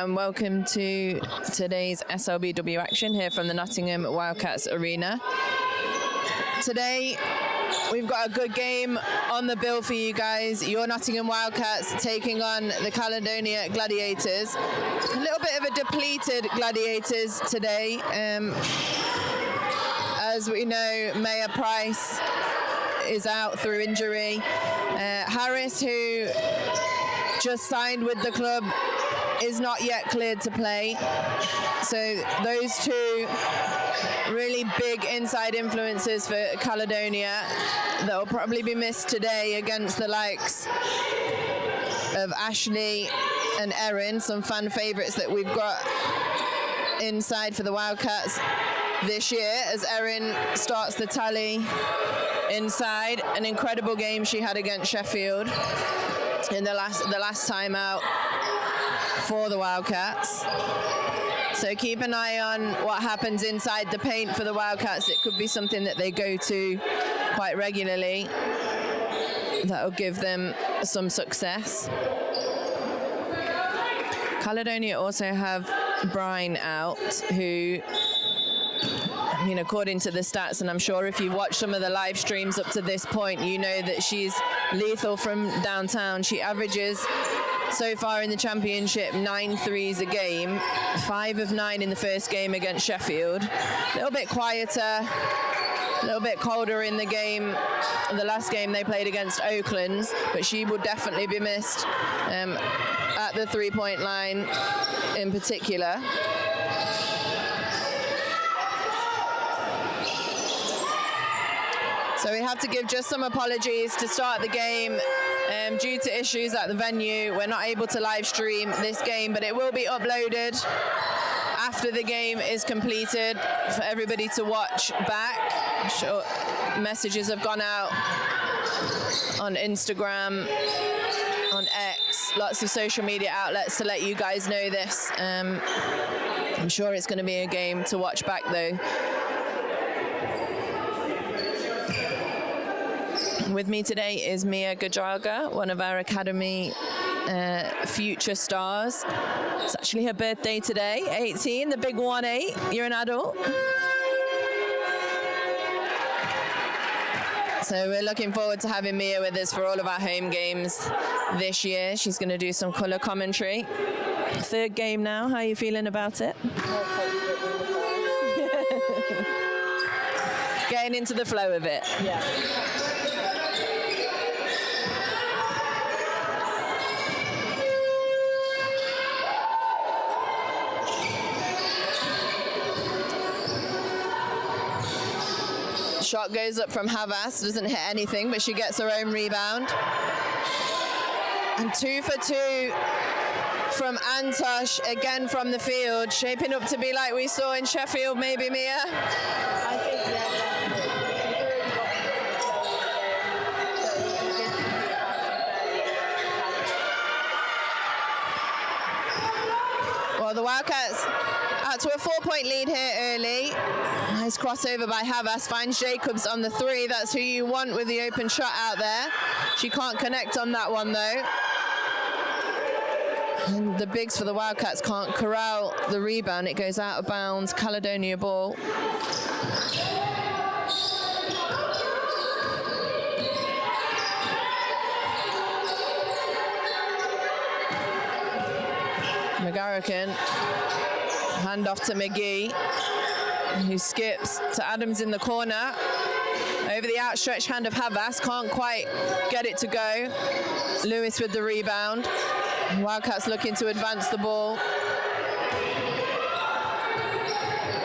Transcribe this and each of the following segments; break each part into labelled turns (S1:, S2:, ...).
S1: and welcome to today's SLBW action here from the Nottingham Wildcats Arena. Today, we've got a good game on the bill for you guys. Your Nottingham Wildcats taking on the Caledonia Gladiators. A little bit of a depleted Gladiators today. As we know, Maya Price is out through injury. Harris, who just signed with the club, is not yet cleared to play. So those two really big inside influences for Caledonia that will probably be missed today against the likes of Ashley and Erin, some fan favourites that we've got inside for the Wildcats this year, as Erin starts the tally inside. An incredible game she had against Sheffield in the last time out for the Wildcats. So keep an eye on what happens inside the paint for the Wildcats. It could be something that they go to quite regularly. That'll give them some success. Caledonia also have Brine out, who, I mean, according to the stats, and I'm sure if you've watched some of the live streams up to this point, you know that she's lethal from downtown. She averages so far in the championship 9 threes a game, 5 of 9 in the first game against Sheffield. A little bit quieter, a little bit colder in the game, the last game they played against Oakland's, but she would definitely be missed at the three-point line in particular. So we have to give just some apologies to start the game. Due to issues at the venue, we're not able to live stream this game, but it will be uploaded after the game is completed for everybody to watch back. I'm sure messages have gone out on Instagram, on X, lots of social media outlets to let you guys know this. I'm sure it's going to be a game to watch back though. With me today is Mia Gajaga, one of our Academy future stars. It's actually her birthday today, 18, the big 1-8. You're an adult. So we're looking forward to having Mia with us for all of our home games this year. She's going to do some colour commentary. Third game now, how are you feeling about it? Getting into the flow of it.
S2: Yeah.
S1: Shot goes up from Havas, doesn't hit anything, but she gets her own rebound. And 2 for 2 from Antosh, again from the field, shaping up to be like we saw in Sheffield, maybe, Mia?
S2: I think,
S1: Well, the Wildcats out to a 4-point lead here early. Nice crossover by Havas, finds Jacobs on the 3. That's who you want with the open shot out there. She can't connect on that one though. And the bigs for the Wildcats can't corral the rebound. It goes out of bounds, Caledonia ball. McGarrican, hand off to McGee, who skips to Adams in the corner. Over the outstretched hand of Havas, can't quite get it to go. Lewis with the rebound. Wildcats looking to advance the ball.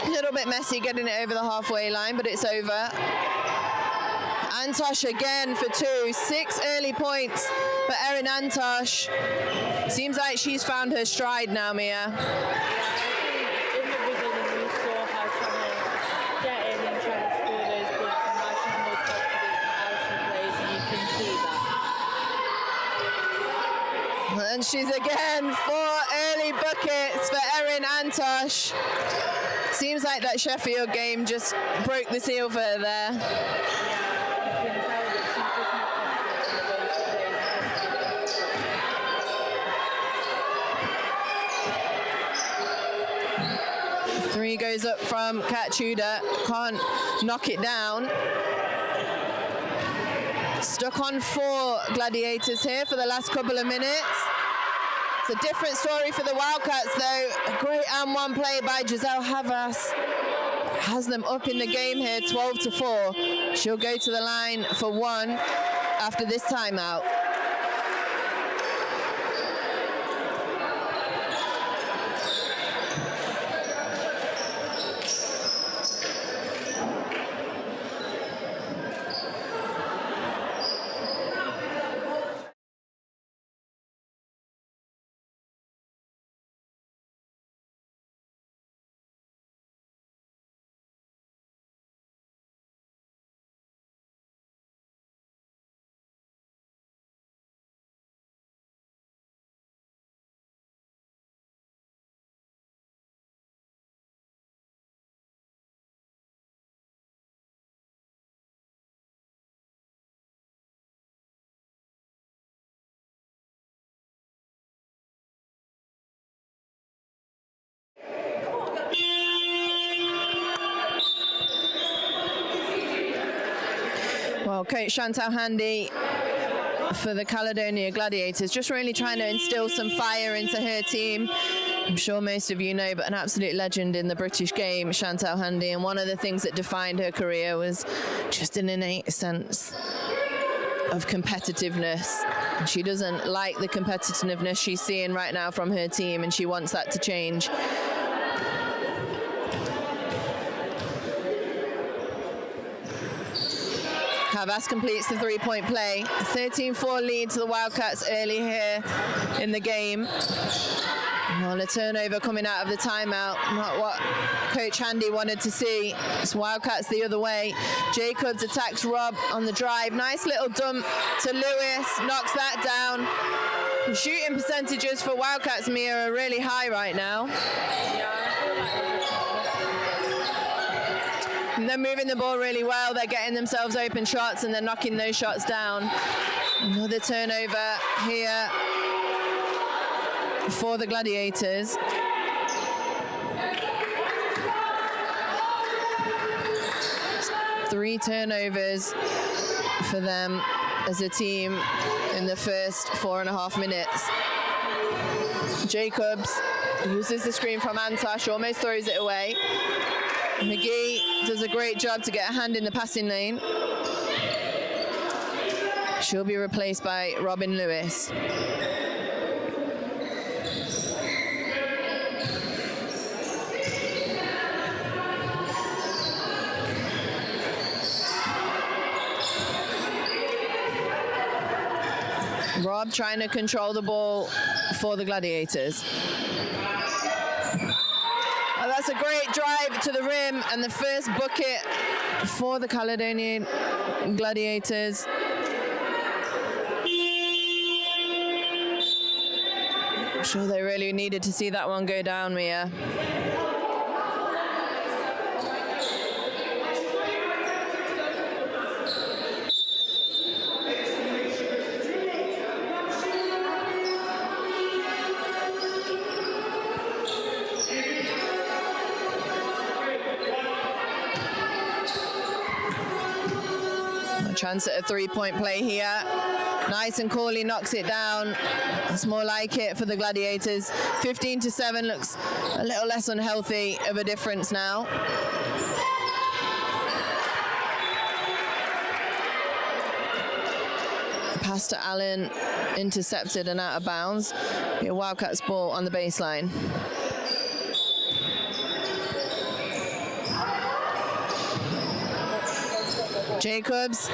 S1: A little bit messy getting it over the halfway line, but it's over. Antosh again for 2. 6 early points for Erin Antosh. Seems like she's found her stride now, Mia. And she's again 4 early buckets for Erin Antosh. Seems like that Sheffield game just broke the seal for her there. throws up from Kachuda. Can't knock it down. Stuck on 4 Gladiators here for the last couple of minutes. It's a different story for the Wildcats, though. A great and-one play by Giselle Havas has them up in the game here, 12-4. She'll go to the line for 1 after this timeout. Well, Coach Chantal Handy for the Caledonia Gladiators, just really trying to instill some fire into her team. I'm sure most of you know, but an absolute legend in the British game, Chantal Handy, and one of the things that defined her career was just an innate sense of competitiveness. She doesn't like the competitiveness she's seeing right now from her team, and she wants that to change. Havas completes the three-point play. 13-4 lead to the Wildcats early here in the game. Well, a turnover coming out of the timeout. Not what Coach Handy wanted to see. It's Wildcats the other way. Jacobs attacks Rob on the drive. Nice little dump to Lewis. Knocks that down. The shooting percentages for Wildcats, Mia, are really high right now. And they're moving the ball really well. They're getting themselves open shots and they're knocking those shots down. Another turnover here for the Gladiators. Three turnovers for them as a team in the first 4.5 minutes. Jacobs uses the screen from Antosh, almost throws it away. McGee does a great job to get a hand in the passing lane. She'll be replaced by Robin Lewis. Rob trying to control the ball for the Gladiators. That's a great drive to the rim and the first bucket for the Caledonia Gladiators. I'm sure they really needed to see that one go down, Mia. Chance at a three-point play here. Nice and Corley knocks it down. It's more like it for the Gladiators. 15-7 looks a little less unhealthy of a difference now. Pass to Allen, intercepted and out of bounds. Be a Wildcats ball on the baseline. Jacobs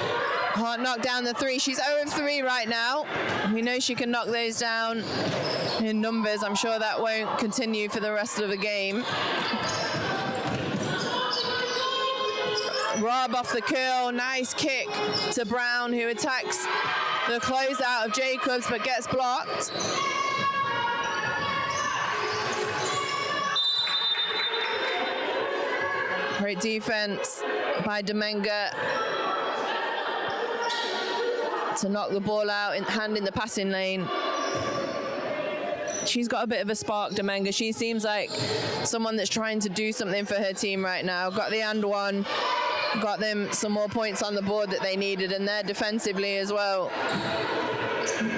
S1: can't knock down the three. She's 0 of 3 right now. We know she can knock those down in numbers. I'm sure that won't continue for the rest of the game. Rob off the curl. Nice kick to Brown, who attacks the closeout of Jacobs but gets blocked. Great defense by Domenga to knock the ball out, hand in the passing lane. she's got a bit of a spark, Domenga. She seems like someone that's trying to do something for her team right now. Got the and one, got them some more points on the board that they needed, and they're defensively as well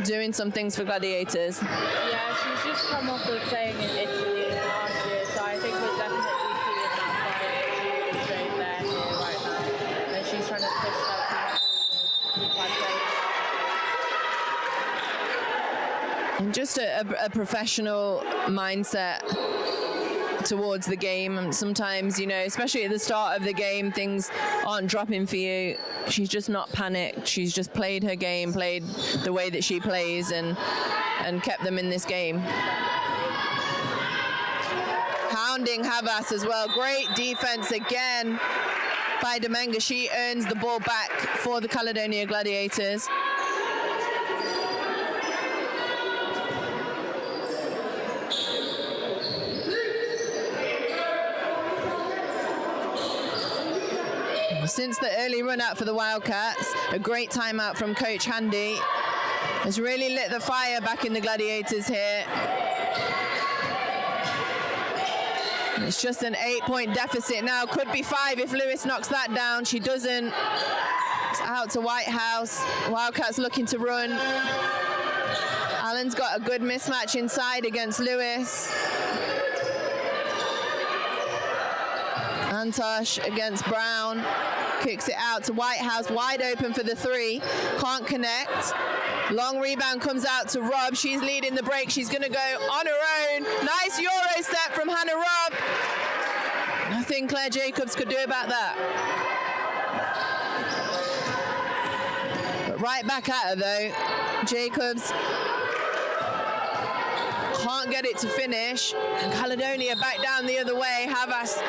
S1: doing some things for Gladiators.
S2: Yeah, she's just come off of playing in Italy last year, so I think we're definitely seeing that fire that she showed there here right now. And she's trying to push that team forward.
S1: And just a professional mindset towards the game. And sometimes, you know, especially at the start of the game, things aren't dropping for you. She's just not panicked. She's just played her game, played the way that she plays, and kept them in this game. Hounding Havas as well. Great defense again by Domenga. She earns the ball back for the Caledonia Gladiators. Since the early run out for the Wildcats, a great timeout from Coach Handy has really lit the fire back in the Gladiators here. It's just an 8-point deficit now. Could be 5 if Lewis knocks that down. She doesn't. It's out to Whitehouse. Wildcats looking to run. Allen's got a good mismatch inside against Lewis. Antosh against Brown. Kicks it out to Whitehouse, wide open for the 3. Can't connect. Long rebound comes out to Robb. She's leading the break. She's going to go on her own. Nice Euro step from Hannah Robb. Nothing Claire Jacobs could do about that. But right back at her though. Jacobs can't get it to finish. And Caledonia back down the other way. Havas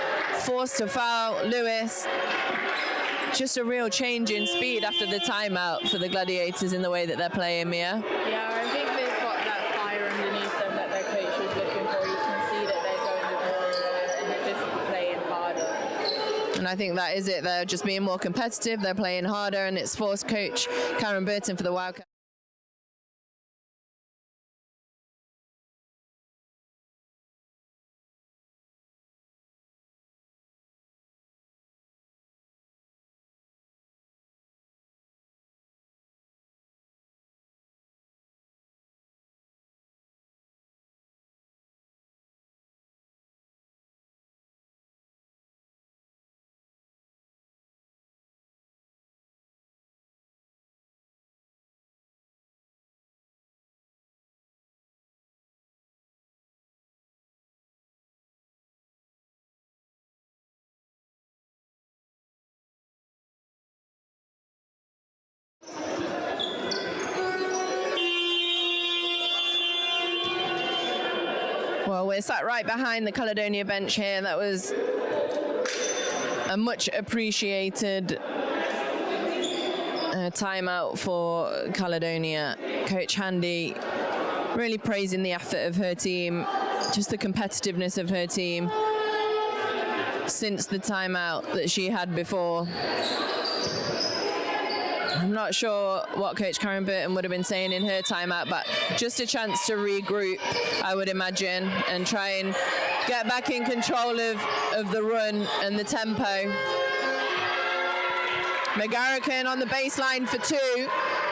S1: forced to foul Lewis. Just a real change in speed after the timeout for the Gladiators in the way that they're playing, Mia.
S2: Yeah, I think they've got that fire underneath them that their coach was looking for. You can see that they're going with more and they're just playing harder.
S1: And I think that is it. They're just being more competitive. They're playing harder, and it's forced coach Karen Burton for the Wildcats. Well, we're sat right behind the Caledonia bench here. That was a much appreciated timeout for Caledonia. Coach Handy really praising the effort of her team, just the competitiveness of her team since the timeout that she had before. I'm not sure what Coach Karen Burton would have been saying in her timeout, but just a chance to regroup, I would imagine, and try and get back in control of the run and the tempo. McGarrican on the baseline for 2.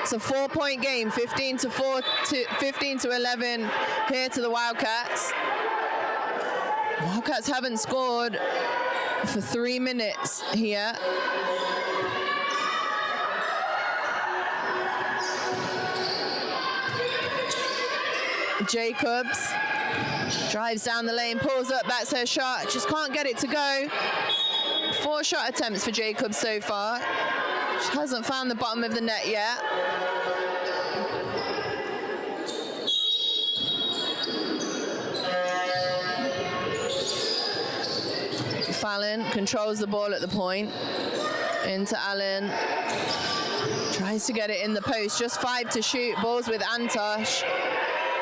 S1: It's a 4-point game, 15 to 11 here to the Wildcats. Wildcats haven't scored for 3 minutes here. Jacobs drives down the lane, pulls up, that's her shot, just can't get it to go. 4 shot attempts for Jacobs so far. She hasn't found the bottom of the net yet. Fallon controls the ball at the point. Into Allen. Tries to get it in the post, just 5 to shoot. Balls with Antosh.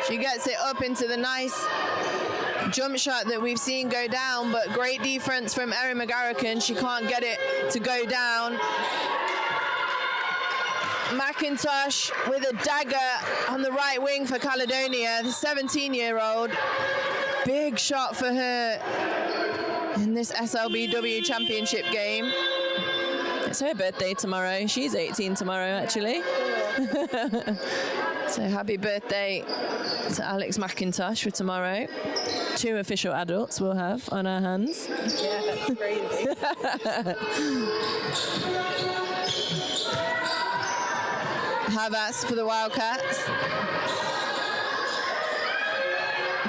S1: She gets it up into the nice jump shot that we've seen go down, but great defense from Erin McGarrican. She can't get it to go down. McIntosh with a dagger on the right wing for Caledonia, the 17-year-old. Big shot for her in this SLBW championship game.
S3: It's her birthday tomorrow. She's 18 tomorrow, actually.
S1: So happy birthday to Alex McIntosh for tomorrow.
S3: 2 official adults we'll have on our hands.
S2: Yeah, that's crazy.
S1: Havas for the Wildcats.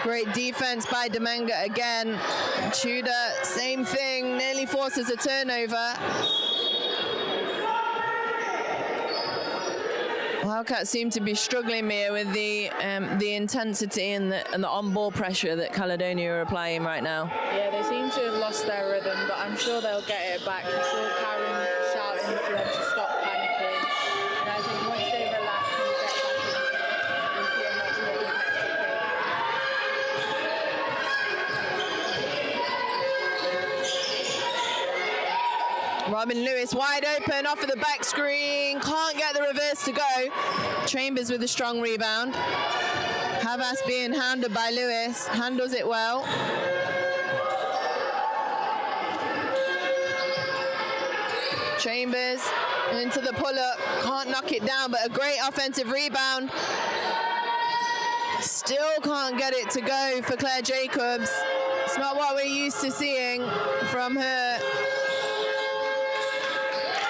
S1: Great defense by Domenga again. Tudor, same thing, nearly forces a turnover. Wildcats seem to be struggling, Mia, with the intensity and the on-ball pressure that Caledonia are applying right now.
S2: Yeah, they seem to have lost their rhythm, but I'm sure they'll get it back. You saw Karen shouting for them to stop panicking. And I think once they relax and get back into it, we'll see a much more competitive game.
S1: Robin Lewis wide open off of the back screen. Can't get the reverse to go. Chambers with a strong rebound. Havas being hounded by Lewis. Handles it well. Chambers into the pull-up. Can't knock it down, but a great offensive rebound. Still can't get it to go for Claire Jacobs. It's not what we're used to seeing from her.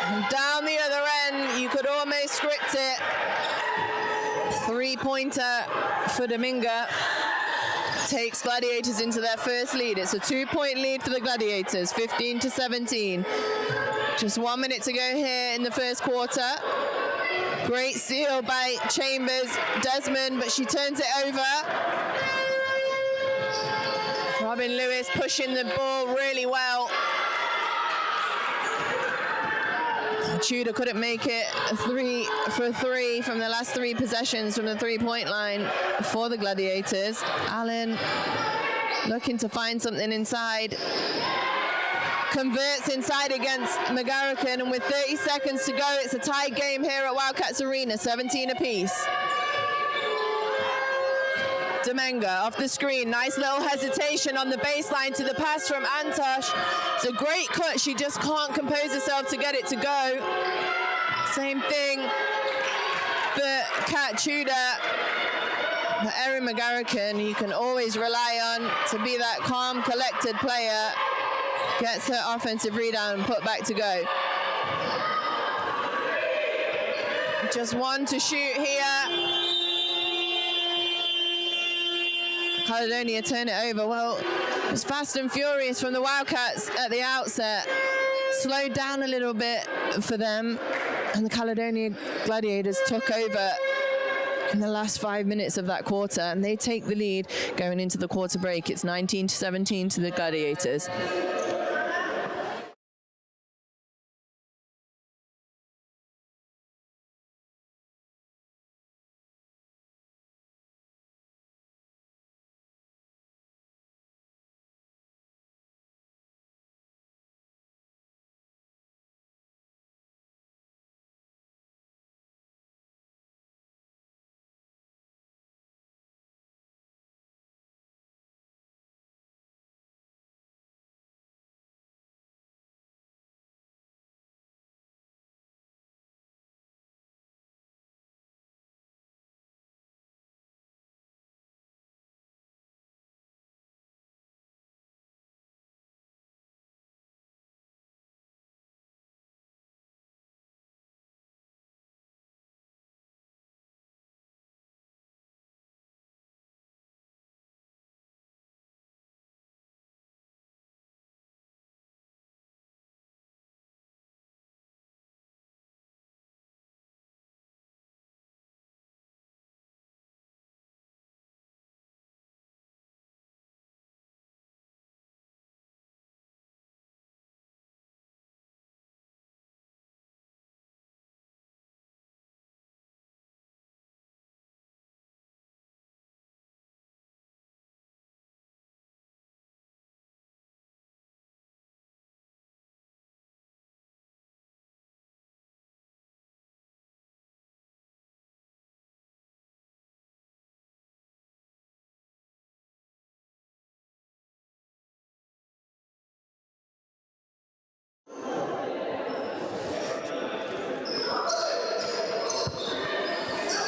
S1: And down the other end, you could almost script it. 3-pointer for Dominga takes Gladiators into their first lead. It's a 2-point lead for the Gladiators, 15-17. Just 1 minute to go here in the first quarter. Great steal by Chambers, Desmond, but she turns it over. Robin Lewis pushing the ball really well. Tudor couldn't make it 3 for 3 from the last 3 possessions from the 3-point line for the Gladiators. Allen looking to find something inside. Converts inside against McGarrican, and with 30 seconds to go, it's a tied game here at Wildcats Arena, 17 apiece. Domenga off the screen, nice little hesitation on the baseline to the pass from Antosh. It's a great cut, she just can't compose herself to get it to go. Same thing for Kat Tudor. But Erin McGarrican, you can always rely on to be that calm, collected player. Gets her offensive rebound and put back to go. Just 1 to shoot here. Caledonia turn it over. Well, it was fast and furious from the Wildcats at the outset. Slowed down a little bit for them, and the Caledonia Gladiators took over in the last 5 minutes of that quarter, and they take the lead going into the quarter break. It's 19-17 to the Gladiators.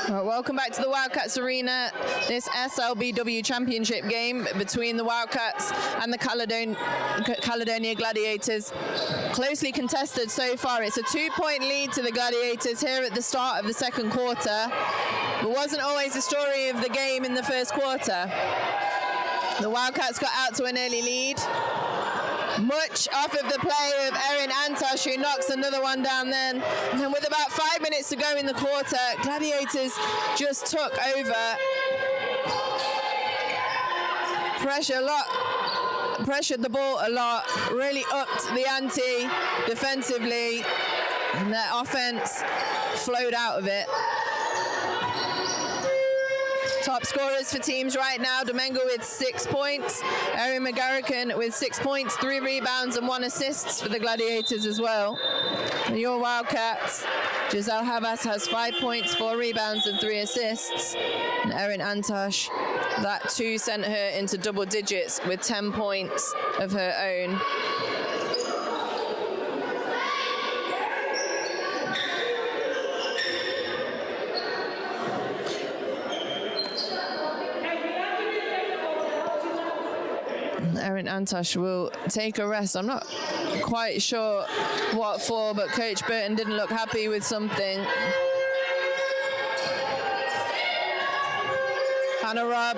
S1: Well, welcome back to the Wildcats Arena. This SLBW Championship game between the Wildcats and the Caledonia Gladiators. Closely contested so far. It's a 2-point lead to the Gladiators here at the start of the second quarter. It wasn't always the story of the game in the first quarter. The Wildcats got out to an early lead. Much off of the play of Erin Antosh, who knocks another one down then. And then with about 5 minutes to go in the quarter, Gladiators just took over. Pressured the ball a lot, really upped the ante defensively, and their offense flowed out of it. Top scorers for teams right now, Domingo with 6 points, Erin McGarrican with 6 points, 3 rebounds and 1 assist for the Gladiators as well. And your Wildcats, Giselle Havas has 5 points, 4 rebounds and 3 assists. And Erin Antosh, that too sent her into double digits with 10 points of her own. Erin Antosh will take a rest. I'm not quite sure what for, but Coach Burton didn't look happy with something. Hannah Robb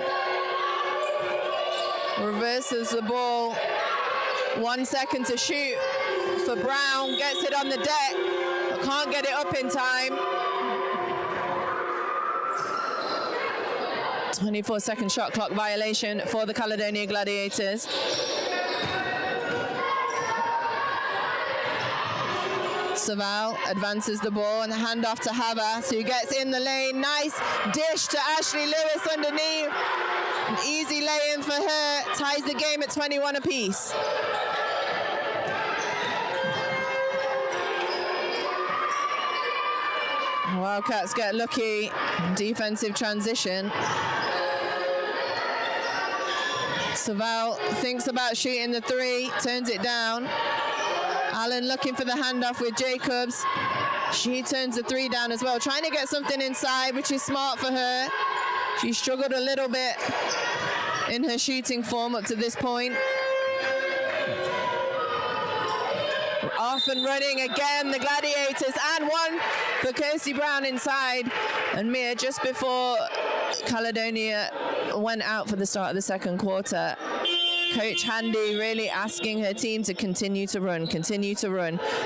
S1: reverses the ball. 1 second to shoot for Brown. Gets it on the deck, but can't get it up in time. 24-second shot clock violation for the Caledonia Gladiators. Saval advances the ball and the handoff to Havas, who gets in the lane. Nice dish to Ashley Lewis underneath. An easy lay-in for her. Ties the game at 21 apiece. Wildcats get lucky. Defensive transition. Saval thinks about shooting the 3, turns it down. Allen looking for the handoff with Jacobs. She turns the 3 down as well, trying to get something inside, which is smart for her. She struggled a little bit in her shooting form up to this point. Off and running again, the Gladiators, and one for Kirsty Brown inside. And Mia, just before Caledonia went out for the start of the second quarter, Coach Handy really asking her team to continue to run,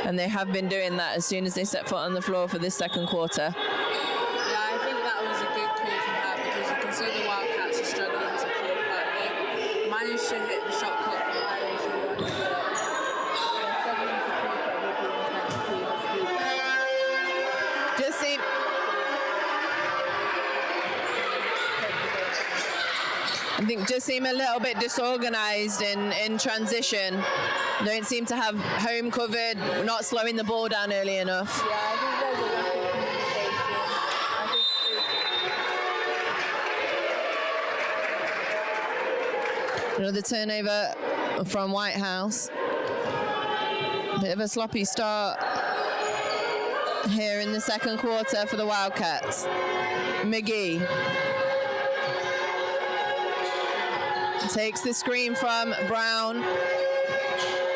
S1: and they have been doing that as soon as they set foot on the floor for this second quarter.
S2: Yeah, I think that was a good call from her, because you can see the Wildcats are struggling to keep up. They managed to hit the shot clock violation once, but they're struggling to keep up with the intensity and speed.
S1: Just seem I think just seem a little bit disorganized in transition. Don't seem to have home covered, not slowing the ball down early enough.
S2: Yeah, I think there's a lack of communication.
S1: Another turnover from Whitehouse. Bit of a sloppy start here in the second quarter for the Wildcats. McGee takes the screen from Brown,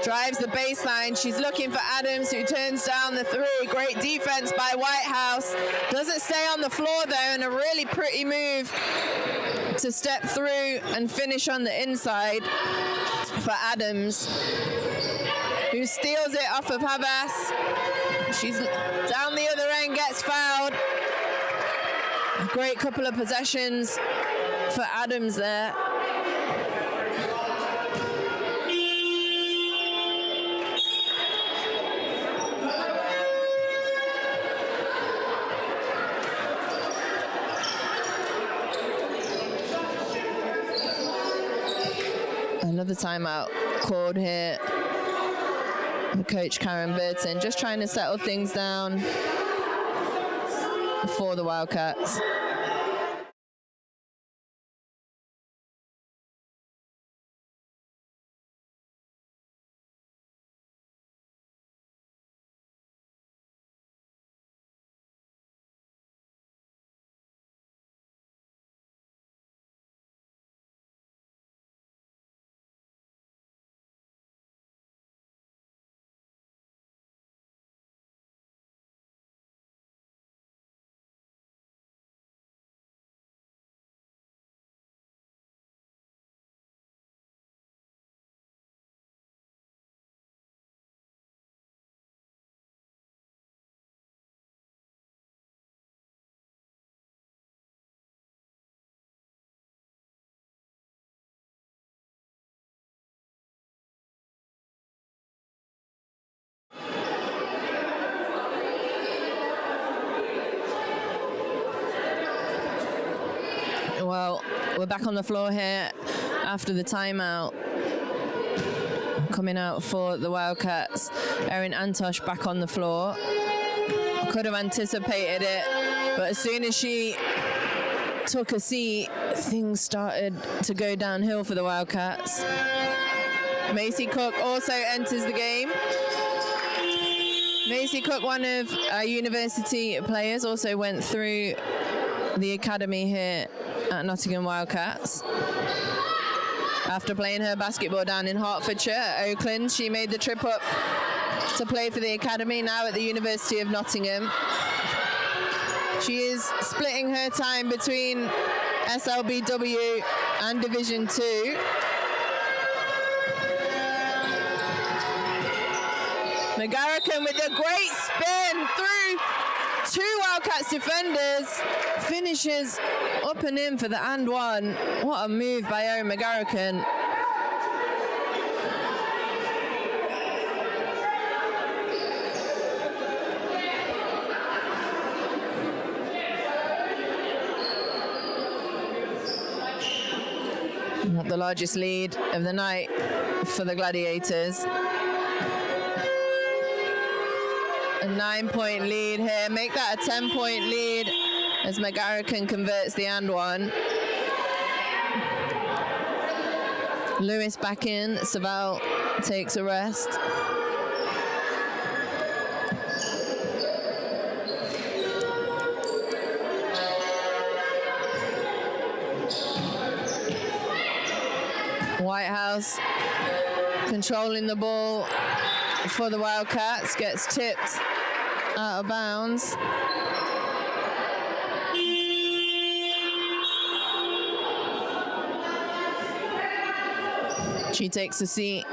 S1: drives the baseline. She's looking for Adams, who turns down the 3. Great defense by Whitehouse. Doesn't stay on the floor though, and a really pretty move to step through and finish on the inside for Adams, who steals it off of Havas. She's down the other end, gets fouled. A great couple of possessions for Adams there. Another timeout called here. Coach Karen Burton just trying to settle things down for the Wildcats. Well, we're back on the floor here after the timeout. Coming out for the Wildcats, Erin Antosh back on the floor. Could have anticipated it, but as soon as she took a seat, things started to go downhill for the Wildcats. Macy Cook also enters the game. Macy Cook, one of our university players, also went through the academy here at Nottingham Wildcats. After playing her basketball down in Hertfordshire, Oakland, she made the trip up to play for the academy, now at the University of Nottingham. She is splitting her time between SLBW and Division 2. McGarrican with a great spin through two Wildcats defenders, finishes up and in for the and one. What a move by Erin McGarrican. The largest lead of the night for the Gladiators. A 9-point lead here. Make that a 10-point lead as McGarrican converts the and one. Lewis back in. Savell takes a rest. Whitehouse controlling the ball for the Wildcats, gets tipped out of bounds. She takes a seat.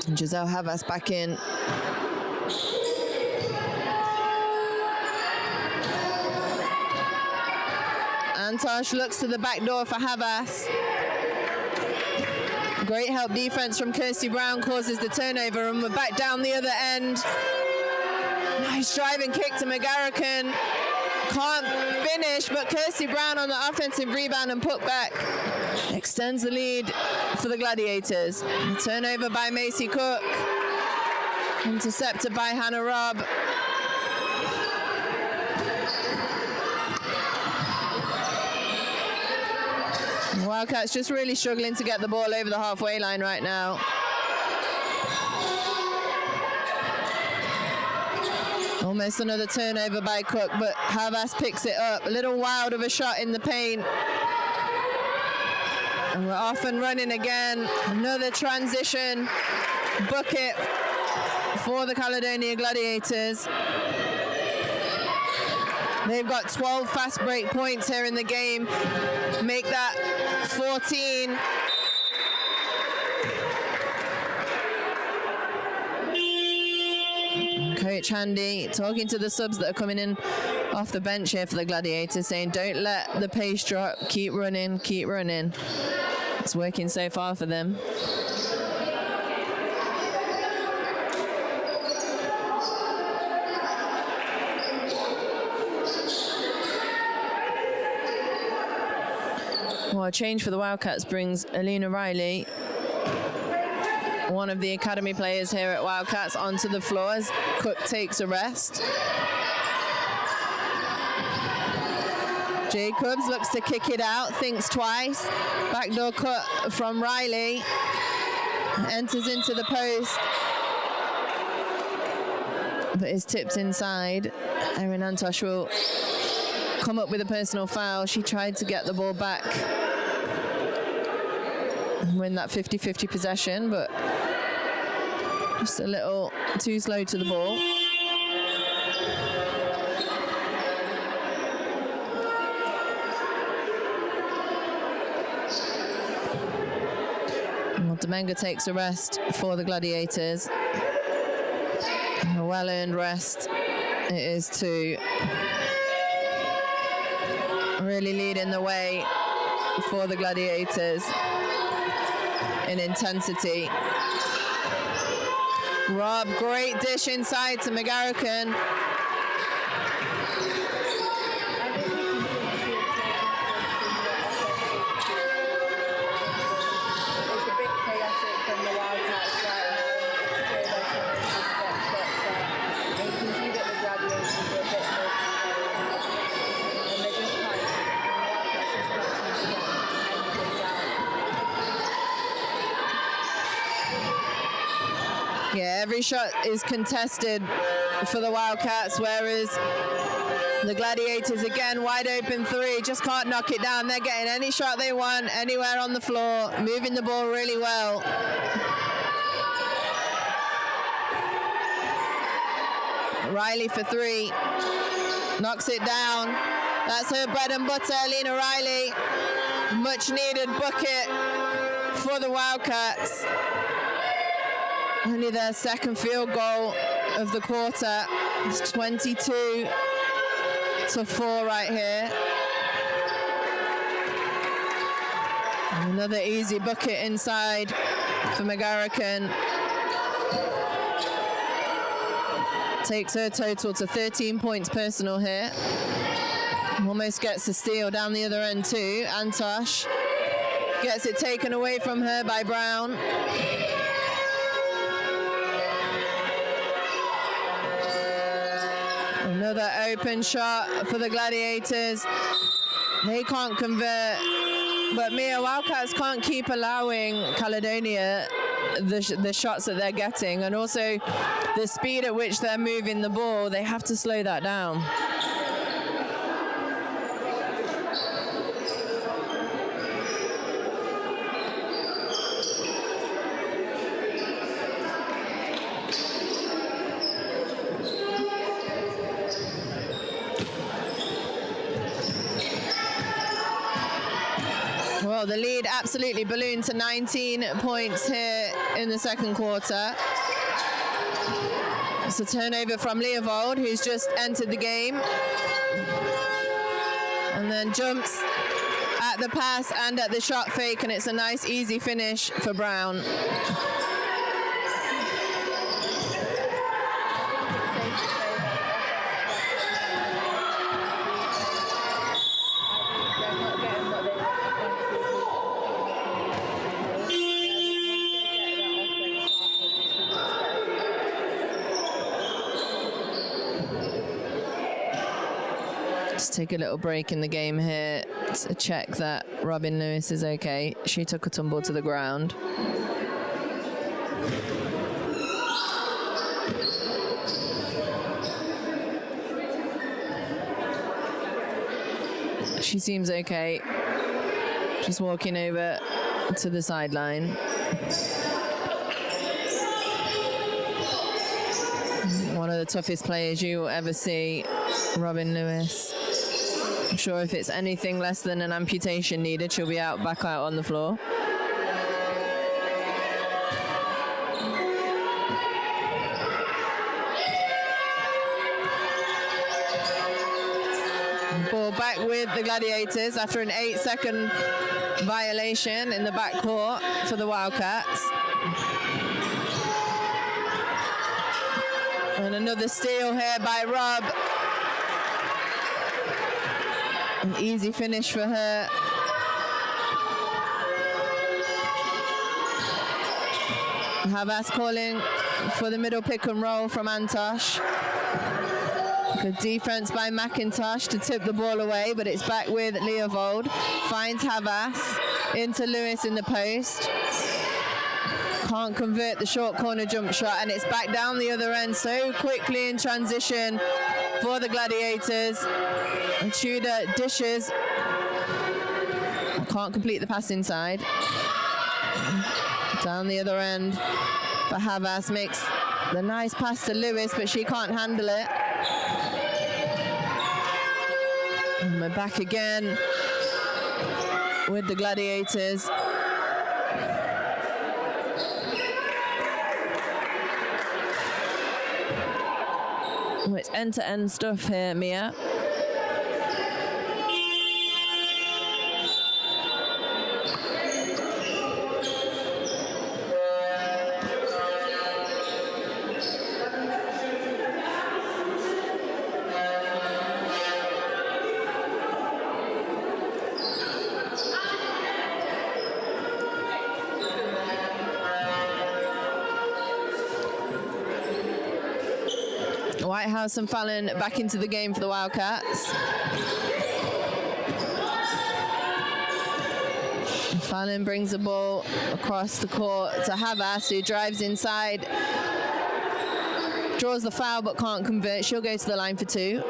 S1: And Giselle Havas back in. Antosh looks to the back door for Havas. Great help defense from Kirsty Brown causes the turnover, and we're back down the other end. Nice driving kick to McGarrican. Can't finish, but Kirsty Brown on the offensive rebound and put back extends the lead for the Gladiators. A turnover by Macy Cook. Intercepted by Hannah Robb. Wildcats just really struggling to get the ball over the halfway line right now. Almost another turnover by Cook, but Havas picks it up. A little wild of a shot in the paint. And we're off and running again. Another transition bucket for the Caledonia Gladiators. They've got 12 fast break points here in the game. Make that 14. Coach Handy talking to the subs that are coming in off the bench here for the Gladiators, saying don't let the pace drop, keep running, keep running. It's working so far for them. Well, a change for the Wildcats brings Alina Riley, one of the academy players here at Wildcats, onto the floor as Cook takes a rest. Jacobs looks to kick it out, thinks twice. Backdoor cut from Riley. Enters into the post, but is tipped inside. Erin Antosh will come up with a personal foul. She tried to get the ball back and win that 50-50 possession, but just a little too slow to the ball. Well, Domenga takes a rest for the Gladiators. A well-earned rest it is too. Really leading the way for the Gladiators in intensity. Rob, great dish inside to McGarrican. Every shot is contested for the Wildcats, whereas the Gladiators, again, wide open three, just can't knock it down. They're getting any shot they want, anywhere on the floor, moving the ball really well. Riley for three, knocks it down. That's her bread and butter, Lena Riley. Much needed bucket for the Wildcats. Only their second field goal of the quarter. It's 22-4 right here. And another easy bucket inside for McGarrican. Takes her total to 13 points personal here. Almost gets a steal down the other end too. Antosh gets it taken away from her by Brown. Another open shot for the Gladiators. They can't convert, but Mia, Wildcats can't keep allowing Caledonia the shots that they're getting, and also the speed at which they're moving the ball. They have to slow that down. Well, the lead absolutely ballooned to 19 points here in the second quarter. It's a turnover from Leovold, who's just entered the game. And then jumps at the pass and at the shot fake, and it's a nice, easy finish for Brown. Take a little break in the game here to check that Robin Lewis is okay. She took a tumble to the ground. She seems okay. She's walking over to the sideline. One of the toughest players you will ever see, Robin Lewis. I'm sure if it's anything less than an amputation needed, she'll be back out on the floor. Ball back with the Gladiators after an 8-second violation in the backcourt for the Wildcats. And another steal here by Rob. An easy finish for her. Havas calling for the middle pick and roll from Antosh. Good defense by McIntosh to tip the ball away, but it's back with Leovold. Finds Havas into Lewis in the post. Can't convert the short corner jump shot, and it's back down the other end so quickly in transition for the Gladiators. And Tudor dishes. Can't complete the pass inside. Down the other end. But Havas makes the nice pass to Lewis, but she can't handle it. And we're back again with the Gladiators. Oh, it's end-to-end stuff here, Mia. Whitehouse and Fallon back into the game for the Wildcats. Fallon brings the ball across the court to Havas, who drives inside draws the foul but can't convert. She'll go to the line for 2.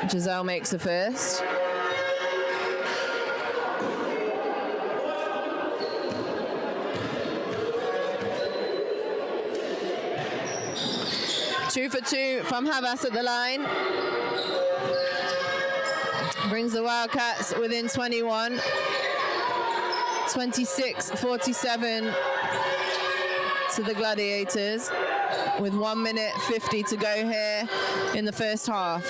S1: Giselle makes the first. Two for 2 from Havas at the line. Brings the Wildcats within 21. 26-47 to the Gladiators with 1 minute 50 to go here in the first half.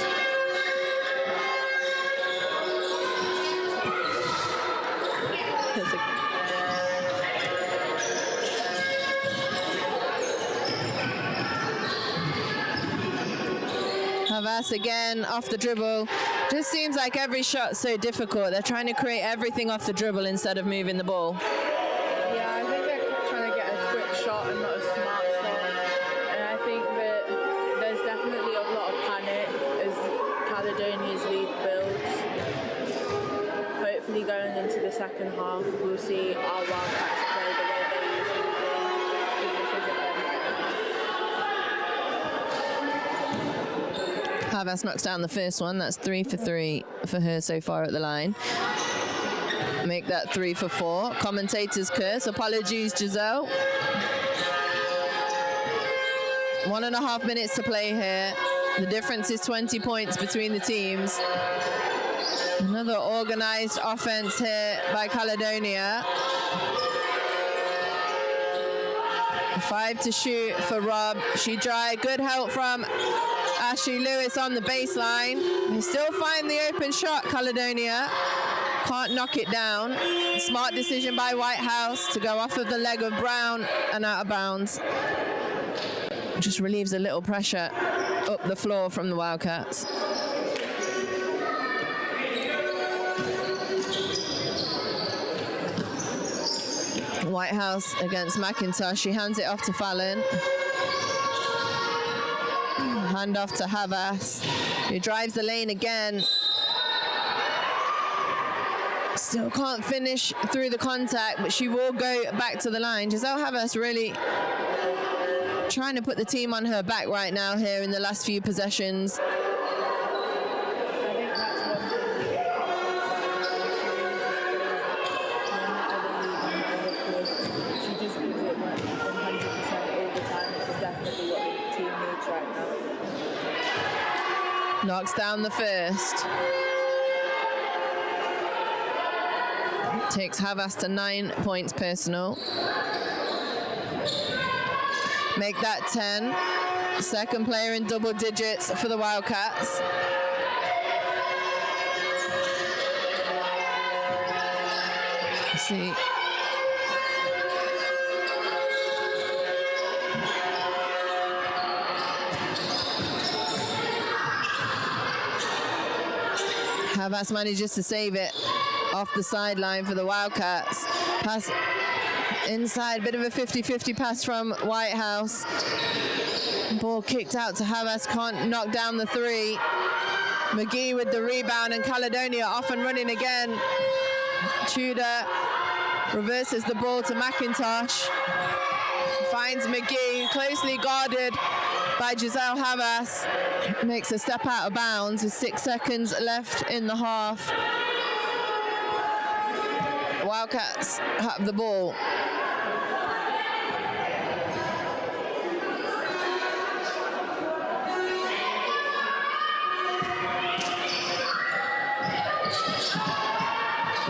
S1: Havas again off the dribble. Just seems like every shot's so difficult. They're trying to create everything off the dribble instead of moving the ball.
S2: Yeah, I think they're trying to get a quick shot and not a smart shot. And I think that there's definitely a lot of panic as Caledonia's lead builds. Hopefully going into the second half, we'll see our Wildcats play the way they usually do. Because this isn't them right now.
S1: Havas knocks down the first one. That's 3 for 3 for her so far at the line. Make that 3 for 4. Commentator's curse. Apologies, Giselle. 1.5 minutes to play here. The difference is 20 points between the teams. Another organised offense here by Caledonia. 5 to shoot for Rob. She tried. Good help from Ashley Lewis on the baseline. They still find the open shot, Caledonia. Can't knock it down. Smart decision by Whitehouse to go off of the leg of Brown and out of bounds. Just relieves a little pressure up the floor from the Wildcats. Whitehouse against McIntosh. She hands it off to Fallon. Hand off to Havas, who drives the lane again. Still can't finish through the contact, but she will go back to the line. Giselle Havas really trying to put the team on her back right now here in the last few possessions.
S2: I think that's one thing she just gives it like 100% all the time, which is definitely what the team needs right now.
S1: Knocks down the first. Takes Havas to 9 points personal. Make that 10. Second player in double digits for the Wildcats. Let's see. Havas manages to save it off the sideline for the Wildcats. Pass inside, bit of a 50-50 pass from Whitehouse. Ball kicked out to Havas, can't knock down the 3. McGee with the rebound and Caledonia off and running again. Tudor reverses the ball to McIntosh. Finds McGee, closely guarded by Giselle Havas. Makes a step out of bounds with 6 seconds left in the half. Wildcats have the ball.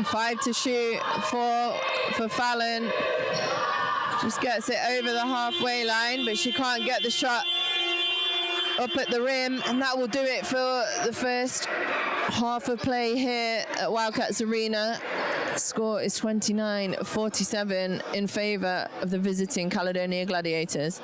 S1: Five to shoot, 4 for Fallon. Just gets it over the halfway line, but she can't get the shot up at the rim, and that will do it for the first half of play here at Wildcats Arena. Score is 29-47 in favour of the visiting Caledonia Gladiators.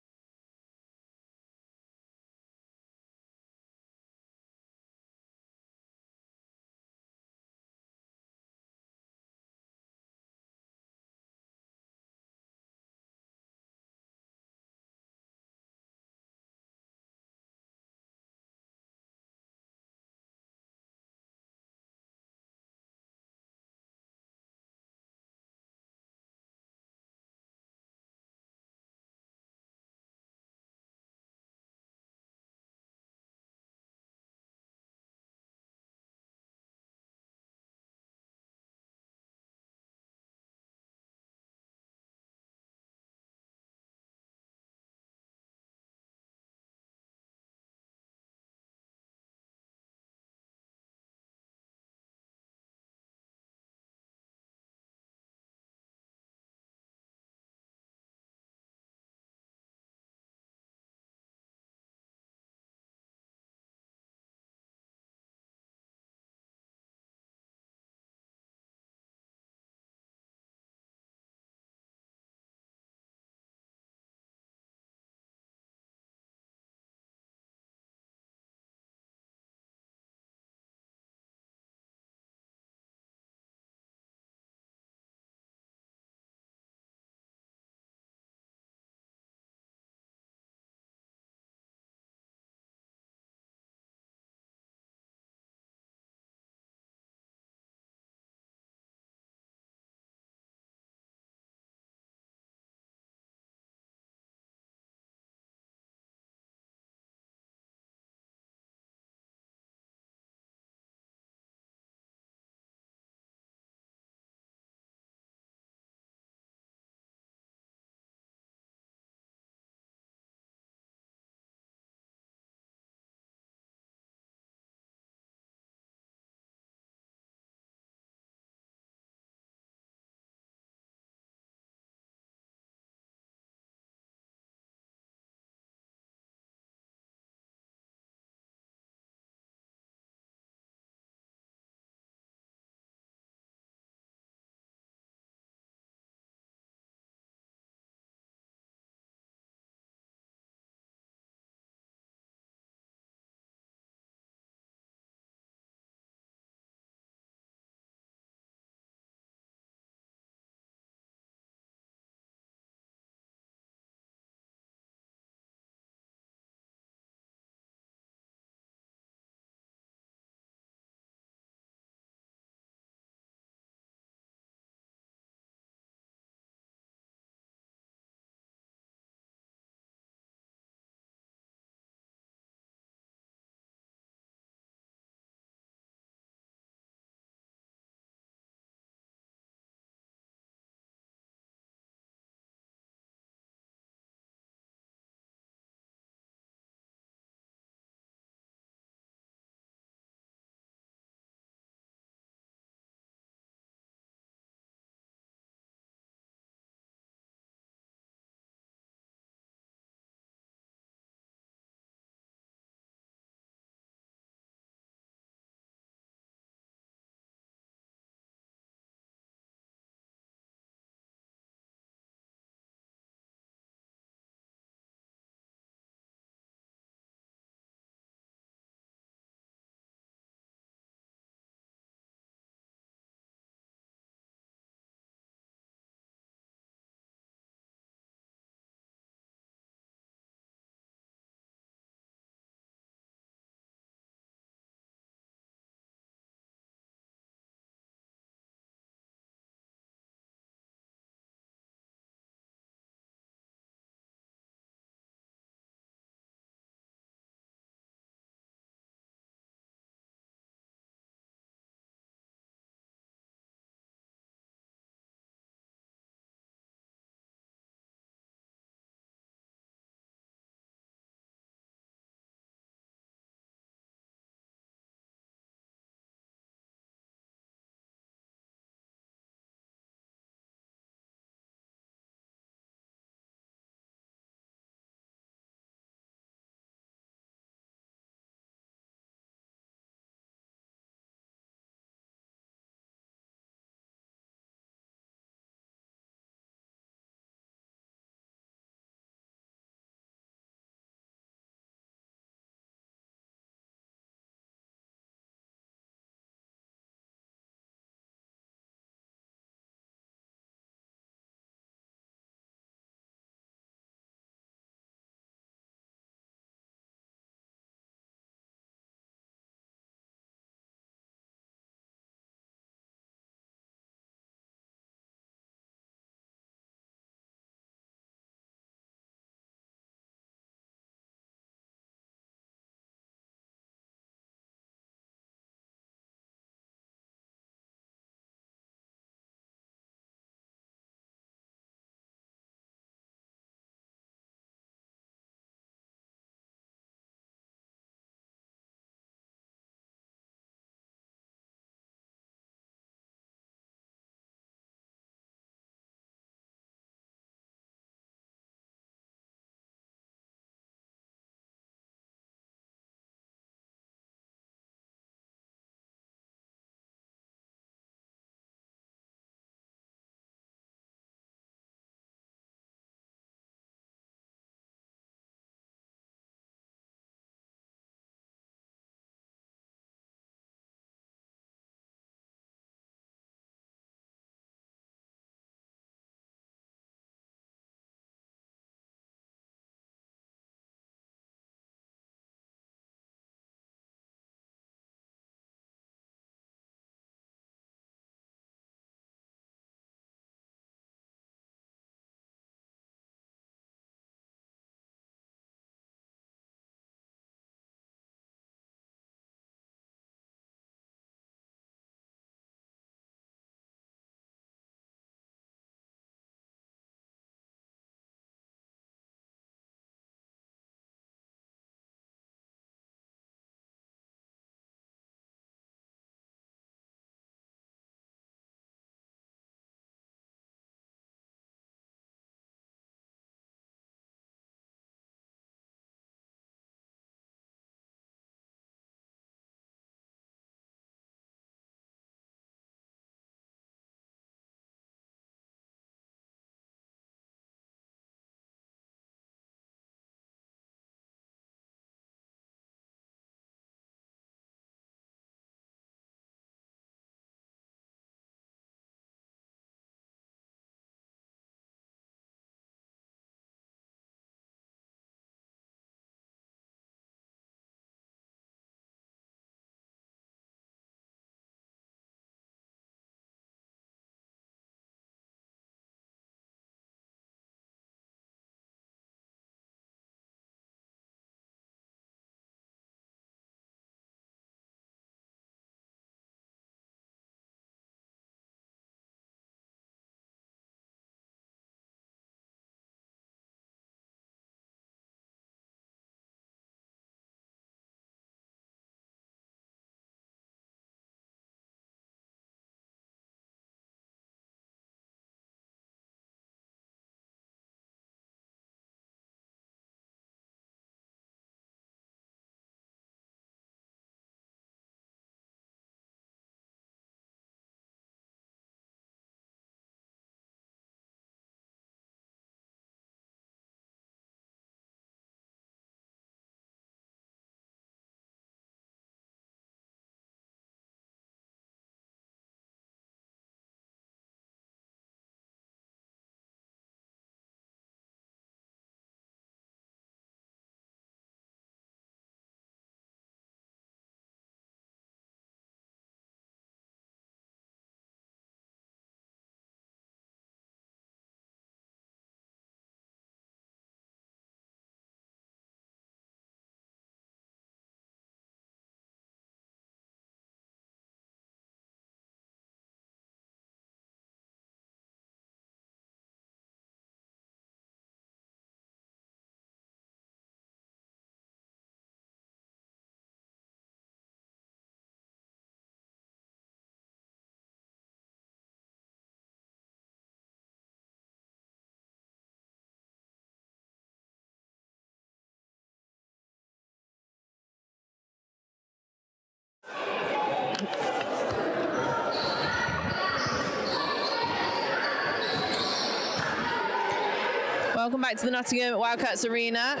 S1: Welcome back to the Nottingham Wildcats Arena.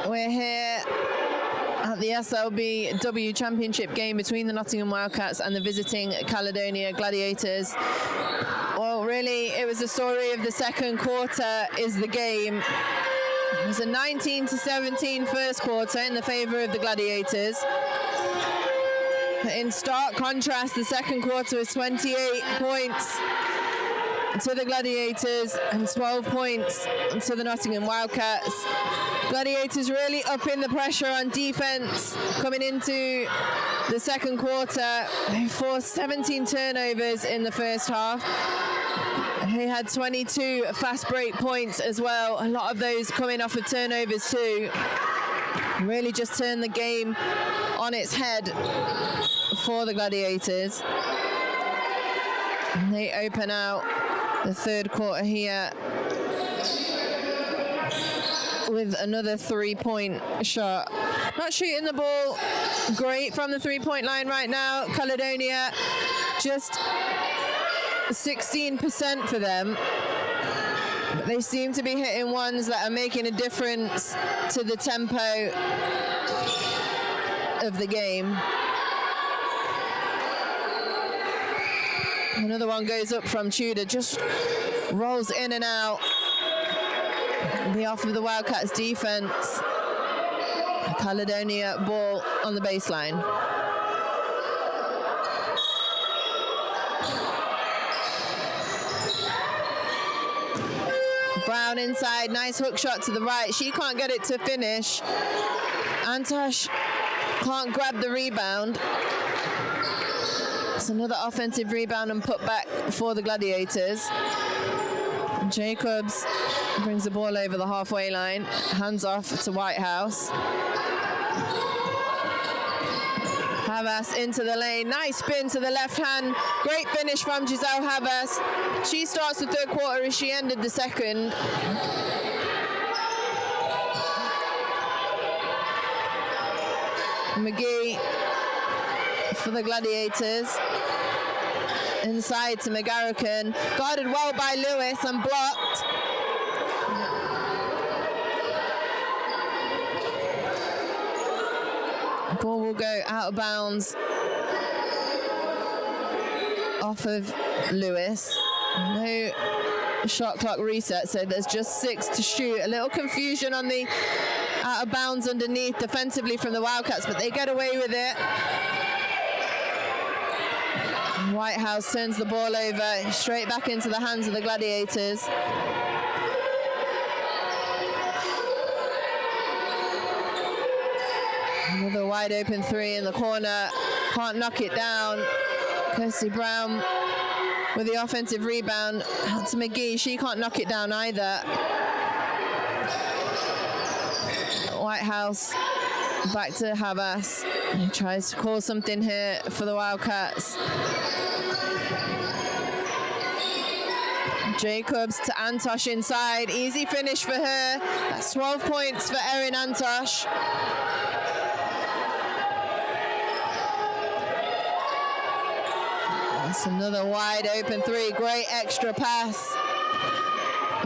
S1: We're here at the SLBW Championship game between the Nottingham Wildcats and the visiting Caledonia Gladiators. Well, really, it was the story of the second quarter is the game. It was a 19-17 first quarter in the favour of the Gladiators. In stark contrast, the second quarter was 28 points to the Gladiators and 12 points to the Nottingham Wildcats. Gladiators really upping the pressure on defence coming into the second quarter. They forced 17 turnovers in the first half. They had 22 fast break points as well. A lot of those coming off of turnovers too. Really just turned the game on its head for the Gladiators. And they open out the third quarter here with another 3-point shot. Not shooting the ball great from the 3-point line right now. Caledonia just 16% for them. But they seem to be hitting ones that are making a difference to the tempo of the game. Another one goes up from Tudor, just rolls in and out. Be off of the Wildcats defense. Caledonia ball on the baseline. Brown inside, nice hook shot to the right. She can't get it to finish. Antosh can't grab the rebound. It's another offensive rebound and put back for the Gladiators. Jacobs brings the ball over the halfway line, hands off to Whitehouse. Havas into the lane, nice spin to the left hand. Great finish from Giselle Havas. She starts the third quarter as she ended the second. McGee for the Gladiators. Inside to McGarrican. Guarded well by Lewis and blocked. Ball will go out of bounds off of Lewis. No shot clock reset, so there's just 6 to shoot. A little confusion on the out of bounds underneath defensively from the Wildcats, but they get away with it. Whitehouse turns the ball over, straight back into the hands of the Gladiators. Another wide open three in the corner, can't knock it down. Kirsty Brown with the offensive rebound to McGee, she can't knock it down either. Whitehouse back to Havas. He tries to call something here for the Wildcats. Jacobs to Antosh inside. Easy finish for her. That's 12 points for Erin Antosh. That's another wide open three. Great extra pass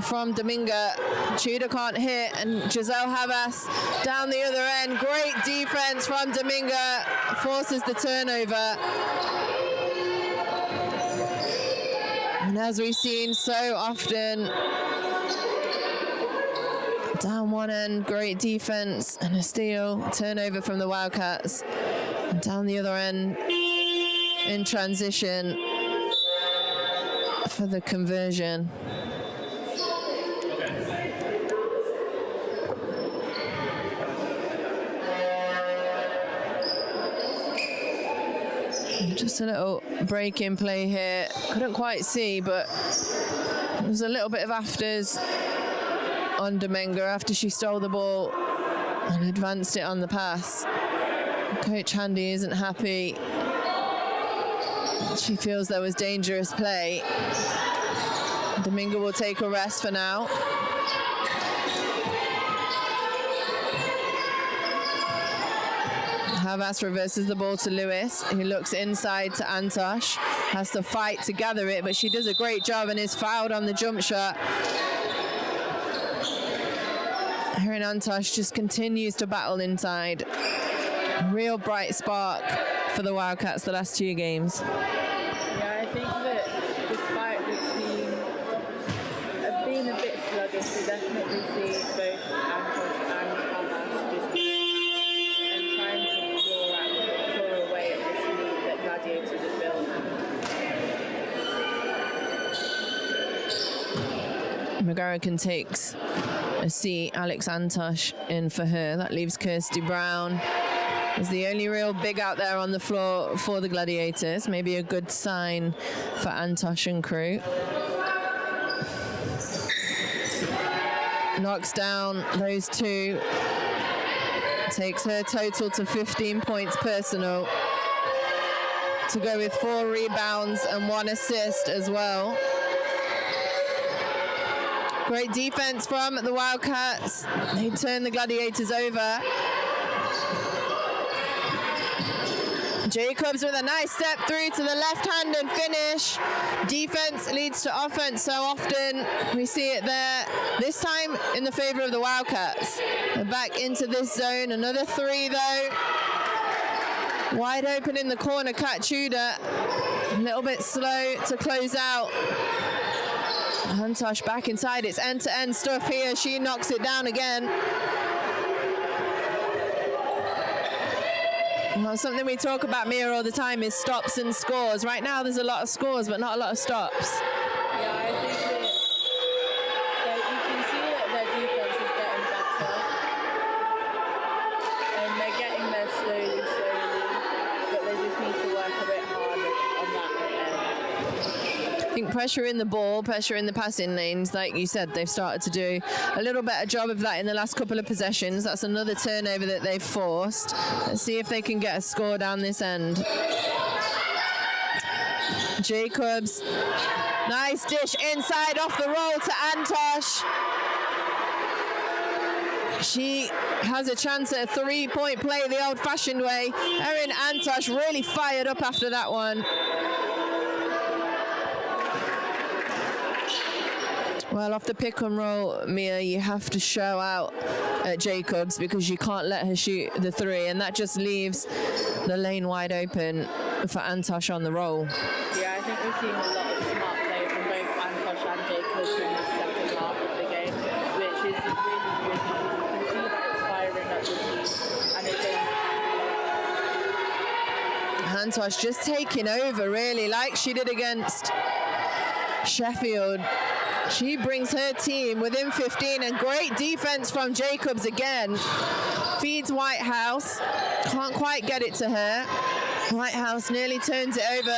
S1: from Dominga. Tudor can't hit, and Giselle Havas down the other end. Great defense from Dominga, forces the turnover. And as we've seen so often, down one end, great defense and a steal, turnover from the Wildcats. And down the other end, in transition for the conversion. Just a little break in play here. Couldn't quite see, but there was a little bit of afters on Dominga after she stole the ball and advanced it on the pass. Coach Handy isn't happy. She feels there was dangerous play. Dominga will take a rest for now. Havas reverses the ball to Lewis, who looks inside to Antosh. Has to fight to gather it, but she does a great job and is fouled on the jump shot. Erin Antosh just continues to battle inside. Real bright spark for the Wildcats the last 2 games.
S2: Yeah, I think that despite the team being a bit sluggish, we definitely see both Antosh and Hamas just and trying to claw away at this lead that Gladiators have built.
S1: McGarrigan takes a seat. Alex Antosh in for her. That leaves Kirsty Brown as the only real big out there on the floor for the Gladiators. Maybe a good sign for Antosh and crew. Knocks down those 2. Takes her total to 15 points personal. To go with 4 rebounds and 1 assist as well. Great defense from the Wildcats. They turn the Gladiators over. Jacobs with a nice step through to the left hand and finish. Defense leads to offense so often. We see it there. This time in the favor of the Wildcats. They're back into this zone. Another 3 though. Wide open in the corner, Kat Tudor. A little bit slow to close out. Antosh back inside. It's end-to-end stuff here. She knocks it down again. Well, something we talk about, Mia, all the time is stops and scores. Right now there's a lot of scores, but not a lot of stops.
S2: Yeah, I think that you can see that their defense is getting better. And they're getting there slowly, but they just need to work a bit harder on that end.
S1: I think pressure in the ball, pressure in the passing lanes, like you said, they've started to do a little better job of that in the last couple of possessions. That's another turnover that they've forced. Let's see if they can get a score down this end. Jacobs, nice dish inside off the roll to Antosh. She has a chance at a 3-point play the old-fashioned way. Erin Antosh really fired up after that one. Well, off the pick and roll, Mia, you have to show out at Jacobs because you can't let her shoot the 3, and that just leaves the lane wide open for Antosh on the roll.
S2: Yeah, I think we're seeing a lot of smart play from both Antosh and Jacobs in the second half of the game, which is really, really good. You can see that it's firing up the team, and it's
S1: Antosh just taking over, really, like she did against Sheffield. She brings her team within 15, and great defense from Jacobs again. Feeds Whitehouse, can't quite get it to her. Whitehouse nearly turns it over,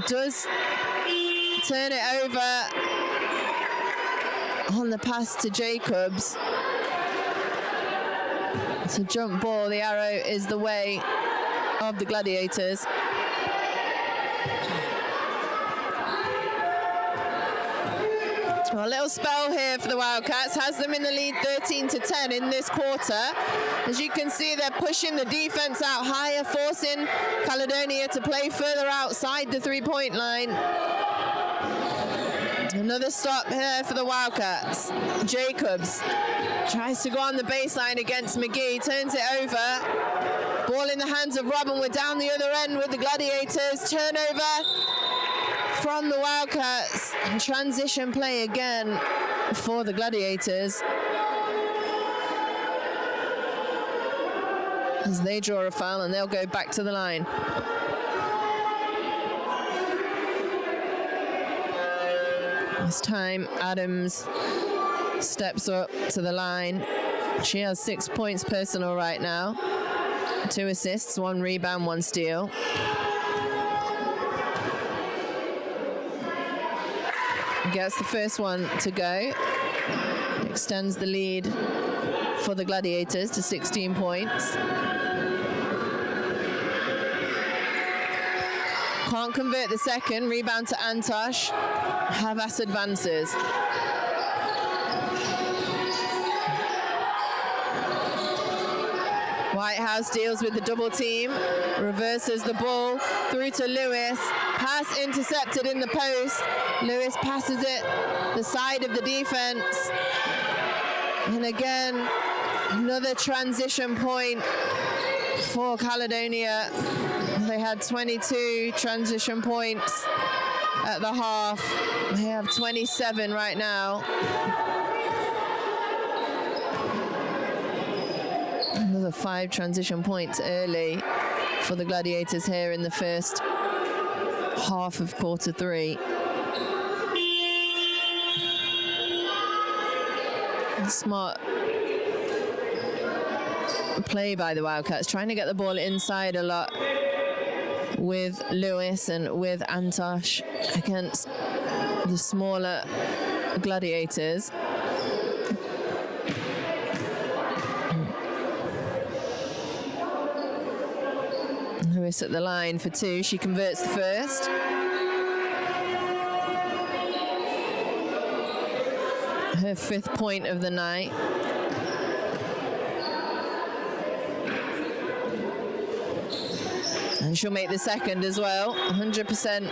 S1: does turn it over on the pass to Jacobs. It's a jump ball, the arrow is the way of the Gladiators. Well, a little spell here for the Wildcats, has them in the lead 13-10 in this quarter. As you can see, they're pushing the defense out higher, forcing Caledonia to play further outside the 3-point line. Another stop here for the Wildcats. Jacobs tries to go on the baseline against McGee, turns it over. Ball in the hands of Robin. We're down the other end with the Gladiators. Turnover from the Wildcats, and transition play again for the Gladiators as they draw a foul and they'll go back to the line. This time Adams steps up to the line. She has 6 points personal right now, 2 assists, 1 rebound, 1 steal. Gets the first one to go. Extends the lead for the Gladiators to 16 points. Can't convert the second. Rebound to Antosh. Havas advances. Whitehouse deals with the double team, reverses the ball through to Lewis. Pass intercepted in the post. Lewis passes it the side of the defense. And again, another transition point for Caledonia. They had 22 transition points at the half. They have 27 right now. Another 5 transition points early for the Gladiators here in the first half of quarter 3. Smart play by the Wildcats, trying to get the ball inside a lot with Lewis and with Antosh against the smaller Gladiators. Lewis at the line for 2. She converts the first. Her 5th point of the night. And she'll make the second as well. 100%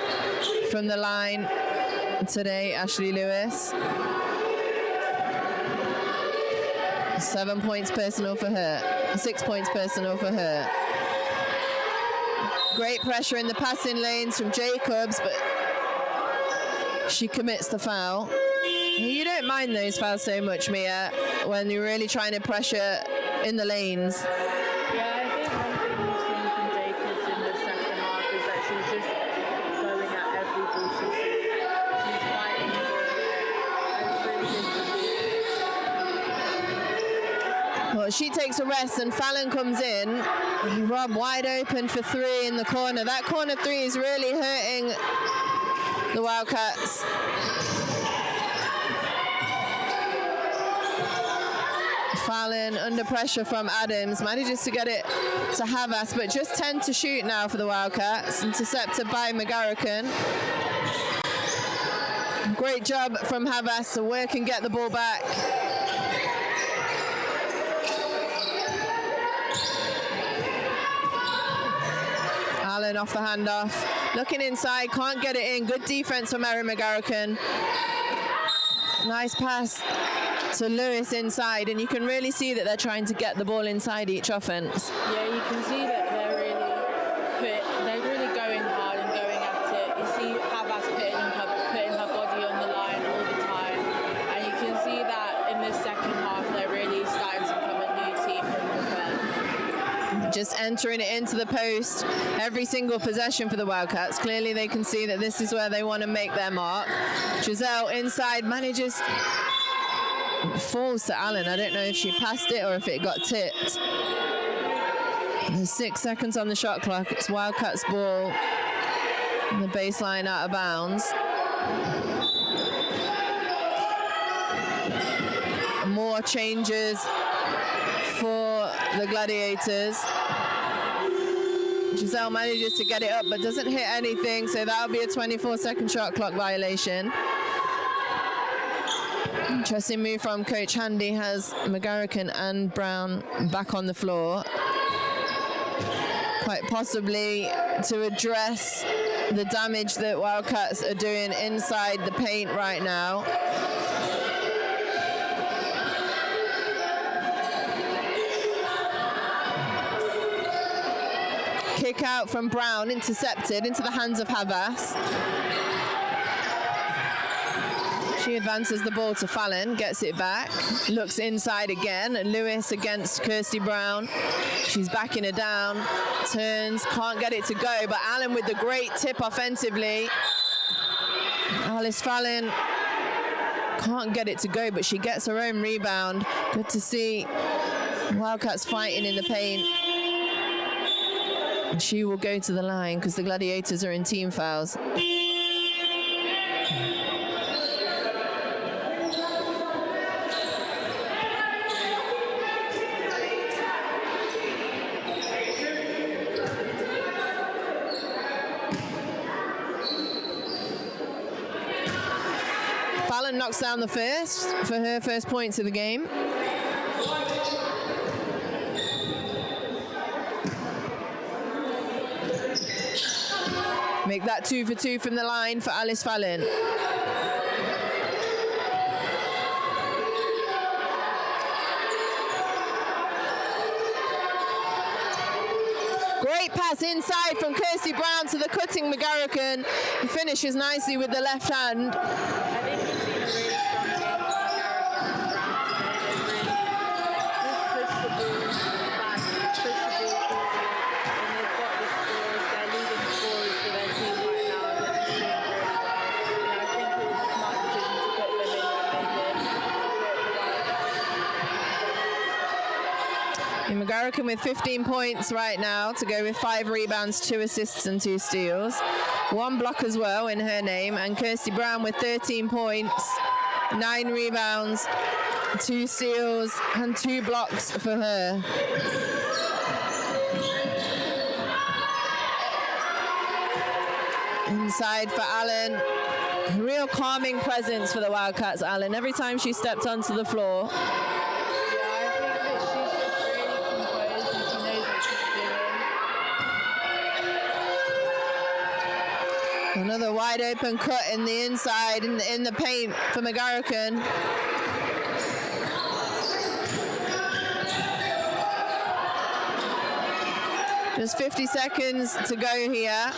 S1: from the line today, Ashley Lewis. 7 points personal for her. 6 points personal for her. Great pressure in the passing lanes from Jacobs, but she commits the foul. You don't mind those fouls so much, Mia, when you're really trying to pressure in the lanes.
S2: Yeah, I think one thing we've seen from Jacobs in the second half is that she's just going at every ball she sees. She's fighting for it. It's really good to see.
S1: Well, she takes a rest and Fallon comes in. Rob wide open for 3 in the corner. That corner 3 is really hurting the Wildcats. Fallon under pressure from Adams, manages to get it to Havas, but just 10 to shoot now for the Wildcats. Intercepted by McGarrican. Great job from Havas to work and get the ball back. Allen off the handoff, looking inside, can't get it in. Good defense from Erin McGarrican. Nice pass to Lewis inside, and you can really see that they're trying to get the ball inside each offense.
S2: Yeah, you can see that they're really going hard and going at it. You see Havas putting her body on the line all the time, and you can see that in the second half they're really starting to become a new team from defense.
S1: Just entering it into the post every single possession for the Wildcats. Clearly they can see that this is where they want to make their mark. Giselle inside manages, falls to Allen. I don't know if she passed it or if it got tipped. There's 6 seconds on the shot clock. It's Wildcats ball. And the baseline out of bounds. More changes for the Gladiators. Giselle manages to get it up but doesn't hit anything, so that'll be a 24-second shot clock violation. Interesting move from Coach Handy, has McGarrican and Brown back on the floor. Quite possibly to address the damage that Wildcats are doing inside the paint right now. Kick out from Brown, intercepted into the hands of Havas. She advances the ball to Fallon, gets it back, looks inside again. Lewis against Kirsty Brown. She's backing her down, turns, can't get it to go, but Allen with the great tip offensively. Alice Fallon can't get it to go, but she gets her own rebound. Good to see Wildcats fighting in the paint. And she will go to the line because the Gladiators are in team fouls. Fallon knocks down the first for her first points of the game. Make that 2 for 2 from the line for Alice Fallon. Great pass inside from Kirsty Brown to the cutting McGarrican. He finishes nicely with the left hand.
S2: I think we've seen a really strong game from Garrick and Brown today. They've really just pushed the ball back, pushed the ball forward, and they've got the scores. They're leading scorers for their team right now, and they're just doing really well. And I think it was a smart decision to put them in when they did.
S1: McGarrican with 15 points right now to go with 5 rebounds, 2 assists and 2 steals. 1 block as well in her name. And Kirsty Brown with 13 points, 9 rebounds, 2 steals and 2 blocks for her. Inside for Allen. A real calming presence for the Wildcats, Allen. Every time she stepped onto the floor. Another wide open cut in the inside, in the paint for McGarrican. Just 50 seconds to go here.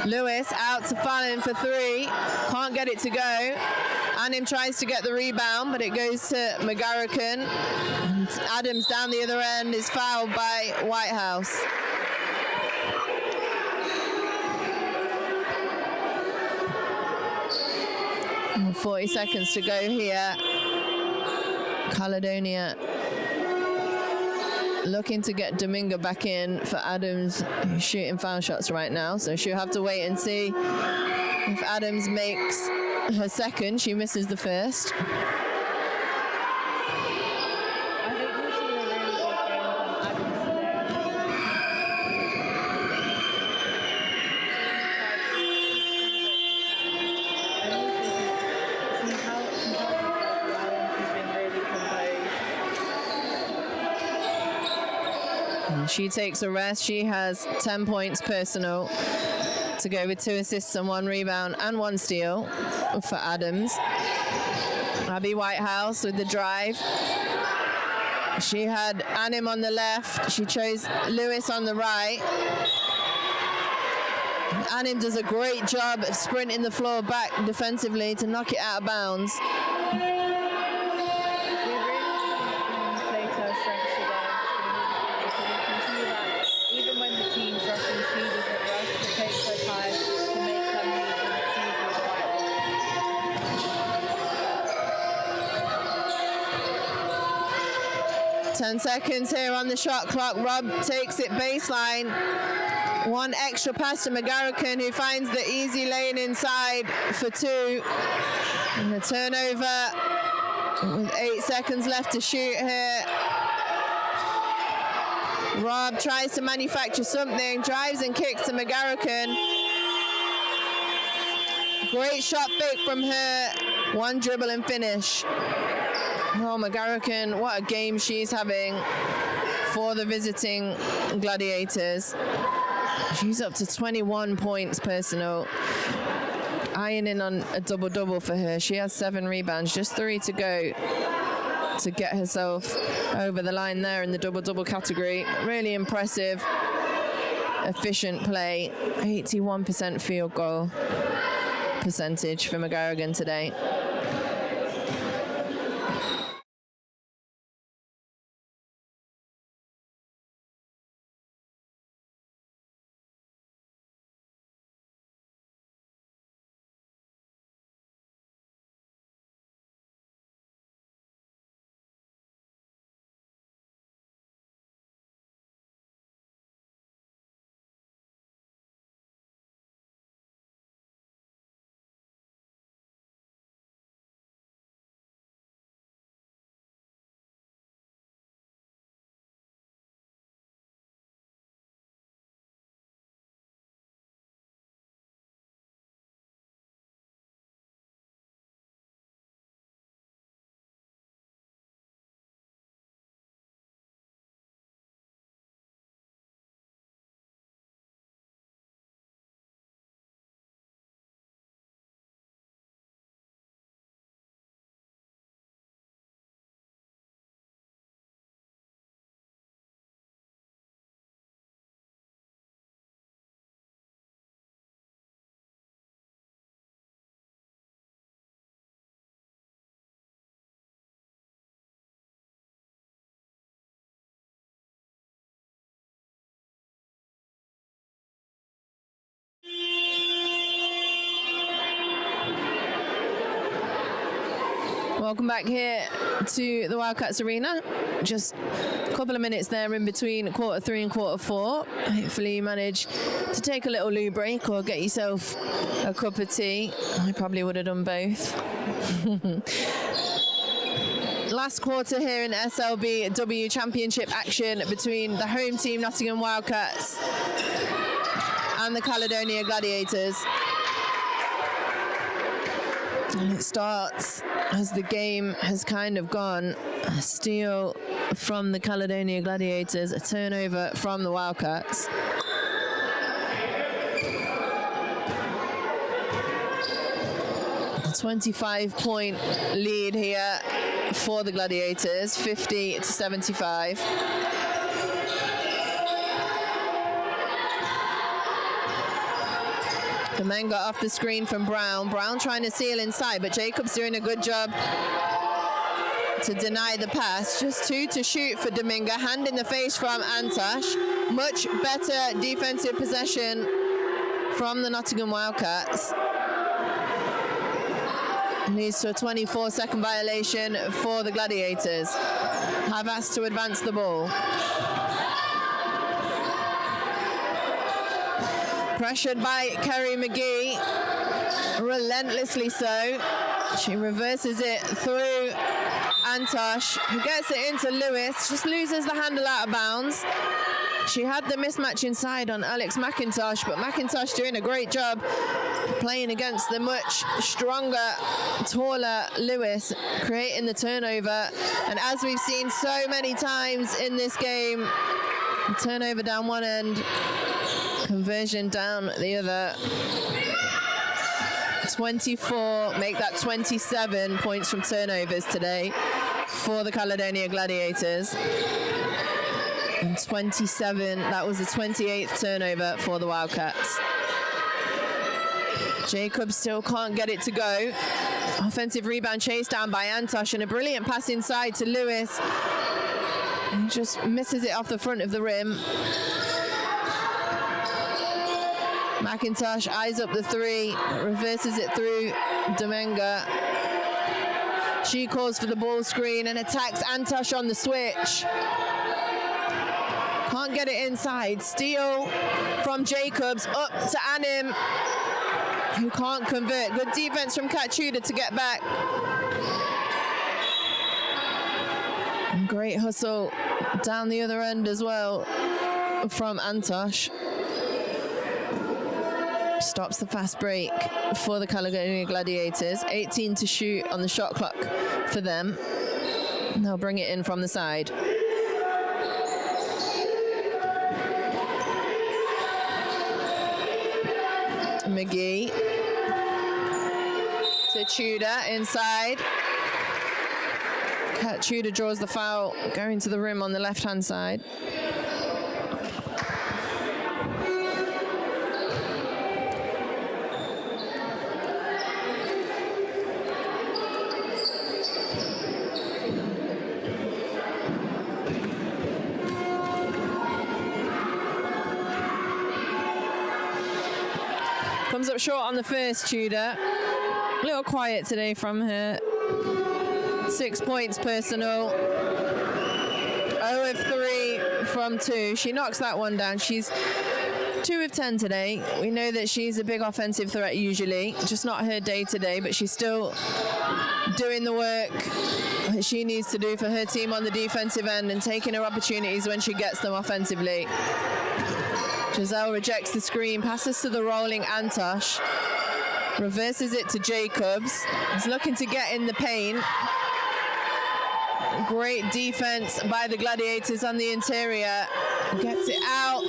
S1: Lewis out to Fallon for 3. Can't get it to go. Anim tries to get the rebound, but it goes to McGarrican. Adams down the other end is fouled by Whitehouse. 40 seconds to go here. Caledonia looking to get Domingo back in for Adams, who's shooting foul shots right now. So she'll have to wait and see if Adams makes her second. She misses the first. She takes a rest. She has 10 points personal to go with 2 assists and 1 rebound and 1 steal for Adams. Abby Whitehouse with the drive. She had Anim on the left. She chose Lewis on the right. Anim does a great job of sprinting the floor back defensively to knock it out of bounds.
S2: Even when the team's rushing, she doesn't rush. She takes her time to make her moves, and it's usually the right one.
S1: 10 seconds here on the shot clock. Rob takes it baseline. 1 extra pass to McGarrican, who finds the easy lane inside for 2. And a turnover with 8 seconds left to shoot here. Rob tries to manufacture something, drives and kicks to McGarrican. Great shot fake from her. 1 dribble and finish. Oh, McGarrican, what a game she's having for the visiting Gladiators. She's up to 21 points personal. Ironing on a double-double for her. She has 7 rebounds, just 3 to go to get herself over the line there in the double-double category. Really impressive, efficient play. 81% field goal percentage for McGarrican today. Welcome back here to the Wildcats Arena. Just a couple of minutes there in between quarter 3 and quarter 4. Hopefully you manage to take a little loo break or get yourself a cup of tea. I probably would have done both. Last quarter here in SLBW Championship action between the home team Nottingham Wildcats and the Caledonia Gladiators. And it starts as the game has kind of gone. A steal from the Caledonia Gladiators, a turnover from the Wildcats. A 25-point lead here for the Gladiators, 50-75. Dominga off the screen from Brown. Brown trying to seal inside, but Jacobs doing a good job to deny the pass. Just 2 to shoot for Dominga. Hand in the face from Antosh. Much better defensive possession from the Nottingham Wildcats. Leads to a 24-second violation for the Gladiators. Have asked to advance the ball. Pressured by Kerry McGee, relentlessly so. She reverses it through Antosh, who gets it into Lewis, just loses the handle out of bounds. She had the mismatch inside on Alex McIntosh, but McIntosh doing a great job playing against the much stronger, taller Lewis, creating the turnover. And as we've seen so many times in this game, turnover down one end, conversion down the other. 24, make that 27 points from turnovers today for the Caledonia Gladiators. And 27, that was the 28th turnover for the Wildcats. Jacobs still can't get it to go. Offensive rebound chased down by Antosh and a brilliant pass inside to Lewis. He just misses it off the front of the rim. McIntosh eyes up the 3, reverses it through Dominga. She calls for the ball screen and attacks Antosh on the switch. Can't get it inside. Steal from Jacobs up to Anim, who can't convert. Good defense from Kachuda to get back. And great hustle down the other end as well from Antosh. Stops the fast break for the Caledonia Gladiators. 18 to shoot on the shot clock for them. And they'll bring it in from the side. McGee to Tudor inside. Tudor draws the foul, going to the rim on the left-hand side. Comes up short on the first, Tudor. A little quiet today from her. 6 points personal. 0 of 3 from 2. She knocks that one down. She's 2 of 10 today. We know that she's a big offensive threat usually. Just not her day today, but she's still doing the work that she needs to do for her team on the defensive end and taking her opportunities when she gets them offensively. Giselle rejects the screen, passes to the rolling Antosh, reverses it to Jacobs. He's looking to get in the paint. Great defense by the Gladiators on the interior. Gets it out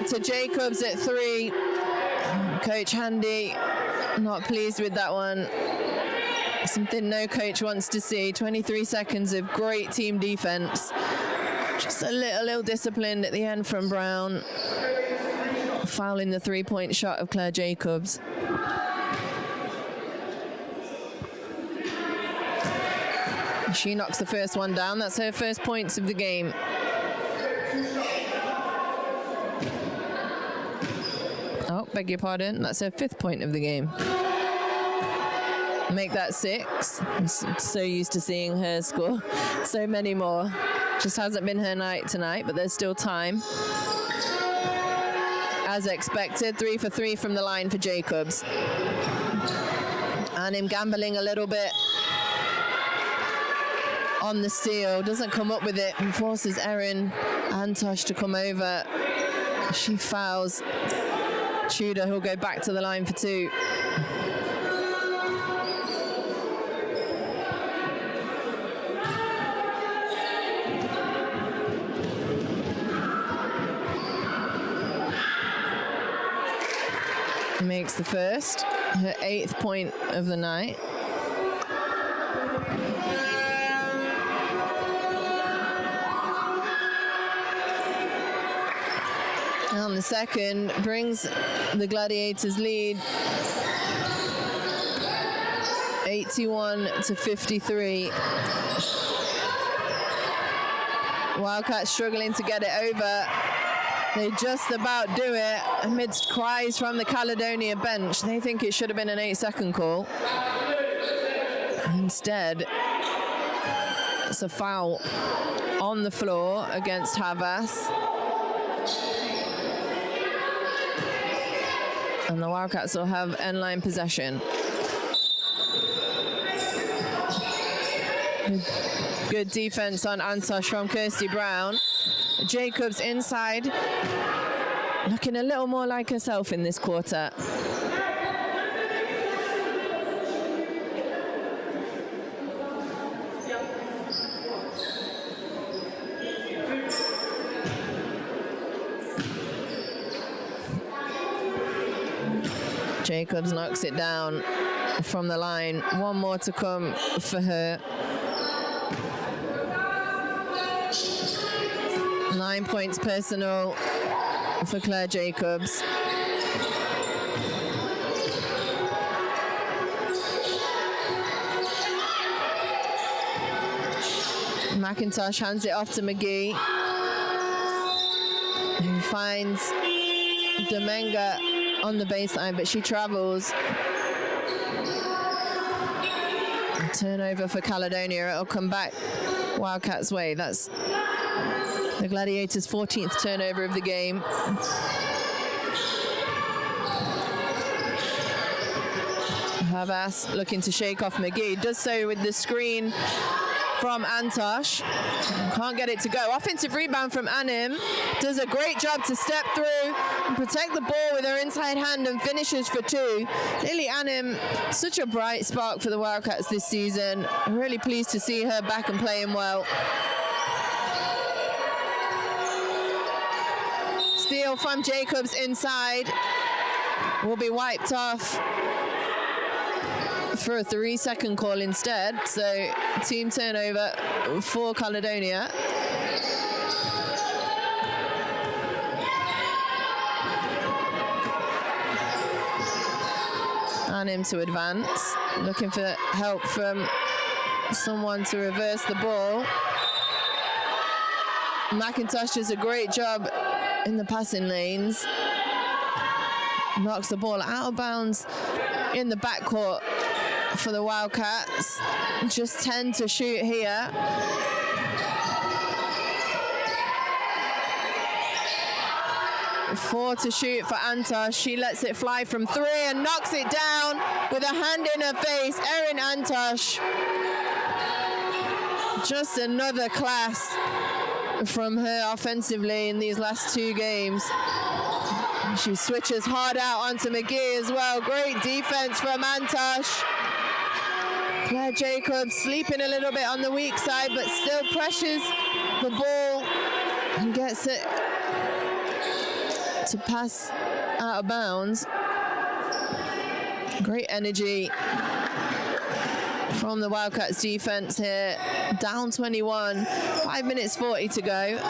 S1: to Jacobs at 3. Coach Handy not pleased with that one. Something no coach wants to see. 23 seconds of great team defense. Just a little ill-disciplined at the end from Brown. Fouling the 3-point shot of Claire Jacobs. She knocks the first one down. That's her first points of the game. Oh, beg your pardon. That's her 5th point of the game. make that 6.
S3: I'm so used to seeing her score so many more. Just hasn't been her night tonight, but there's still time.
S1: As expected, 3 for 3 from the line for Jacobs. And him gambling a little bit on the steal, doesn't come up with it and forces Erin Antosh to come over. She fouls Tudor, who'll go back to the line for 2. Makes the first, her 8th point of the night. On the second, brings the Gladiators lead 81 to 53. Wildcats struggling to get it over. They just about do it amidst cries from the Caledonia bench. They think it should have been an 8-second call. Instead, it's a foul on the floor against Havas. And the Wildcats will have end-line possession. Good defense on Antosh from Kirsty Brown. Jacobs inside, looking a little more like herself in this quarter. Jacobs knocks it down from the line. One more to come for her. 9 points personal for Claire Jacobs. McIntosh hands it off to McGee, who finds Domenga on the baseline, but she travels. Turnover for Caledonia. It'll come back Wildcats' way. That's the Gladiators' 14th turnover of the game. Havas looking to shake off McGee. Does so with the screen from Antosh. Can't get it to go. Offensive rebound from Anim. Does a great job to step through and protect the ball with her inside hand and finishes for 2. Lily Anim, such a bright spark for the Wildcats this season. I'm really pleased to see her back and playing well. Steal from Jacobs inside. Will be wiped off for a 3-second call instead. So team turnover for Caledonia. And him to advance. Looking for help from someone to reverse the ball. McIntosh does a great job in the passing lanes. Knocks the ball out of bounds in the backcourt for the Wildcats. Just 10 to shoot here. Four to shoot for Antosh. She lets it fly from 3 and knocks it down with a hand in her face. Erin Antosh. Just another class from her offensively in these last 2 games. She switches hard out onto McGee as well. Great defense from Antosh. Claire Jacobs sleeping a little bit on the weak side, but still pressures the ball and gets it to pass out of bounds. Great energy from the Wildcats defense here. Down 21, 5 minutes 40 to go.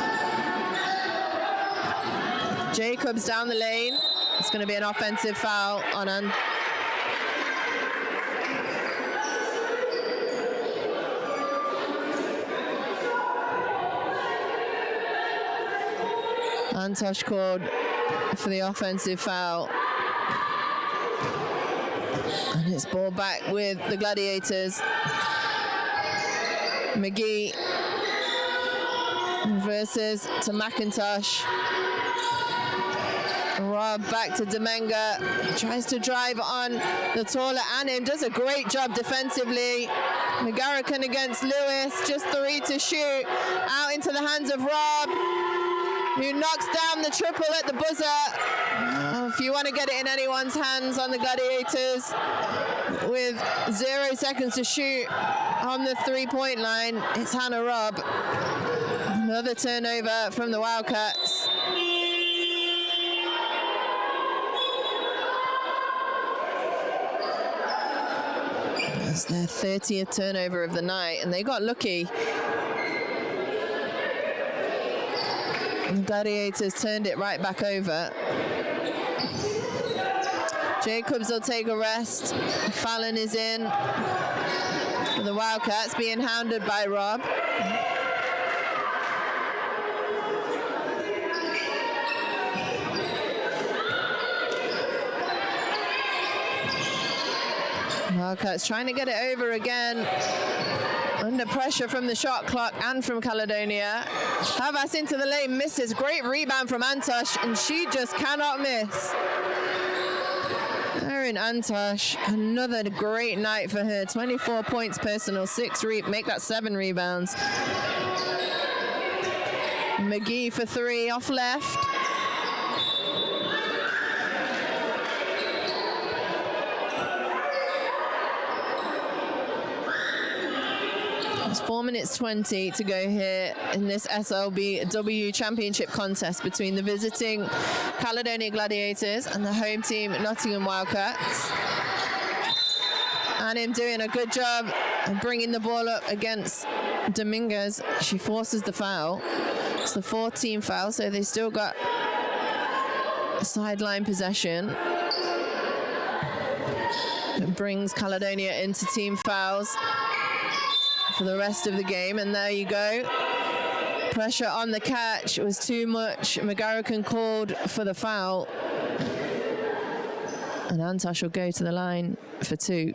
S1: Jacobs down the lane. It's going to be an offensive foul on Antosh called for the offensive foul. And it's ball back with the Gladiators. McGee versus to McIntosh. Rob back to Domenga. He tries to drive on the taller Anim. Does a great job defensively. McGarrican against Lewis. Just 3 to shoot. Out into the hands of Rob, who knocks down the triple at the buzzer. If you want to get it in anyone's hands on the Gladiators, with 0 seconds to shoot on the 3-point line, it's Hannah Robb. Another turnover from the Wildcats. It's their 30th turnover of the night, and they got lucky. The Gladiators turned it right back over. Jacobs will take a rest. Fallon is in. The Wildcats being hounded by Rob. Wildcats trying to get it over again. Under pressure from the shot clock and from Caledonia. Havas into the lane, misses. Great rebound from Antosh, and she just cannot miss. Erin Antosh, another great night for her. 24 points personal, make that 7 rebounds. McGee for 3 off left. It's 4 minutes 20 to go here in this SLBW Championship contest between the visiting Caledonia Gladiators and the home team Nottingham Wildcats. Anim doing a good job of bringing the ball up against Dominguez. She forces the foul. It's the 4th-team foul, so they still got a sideline possession. It brings Caledonia into team fouls for the rest of the game, and there you go. Pressure on the catch was too much. McGarrican called for the foul, and Antosh will go to the line for 2.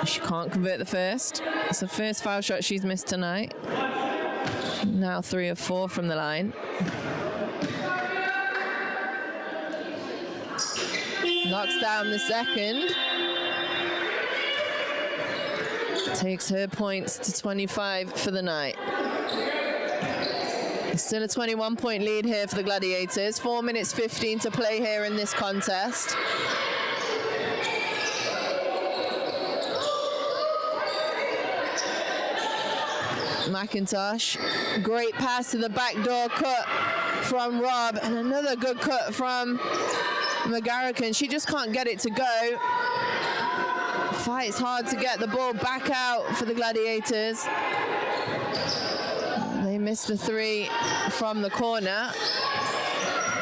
S1: She can't convert the first. It's the first foul shot she's missed tonight. Now 3 of 4 from the line. Knocks down the second. Takes her points to 25 for the night. Still a 21-point lead here for the Gladiators. 4 minutes 15 to play here in this contest. McIntosh, great pass to the backdoor cut from Rob, and another good cut from McGarrican. She just can't get it to go. Fights hard to get the ball back out for the Gladiators. They missed the 3 from the corner.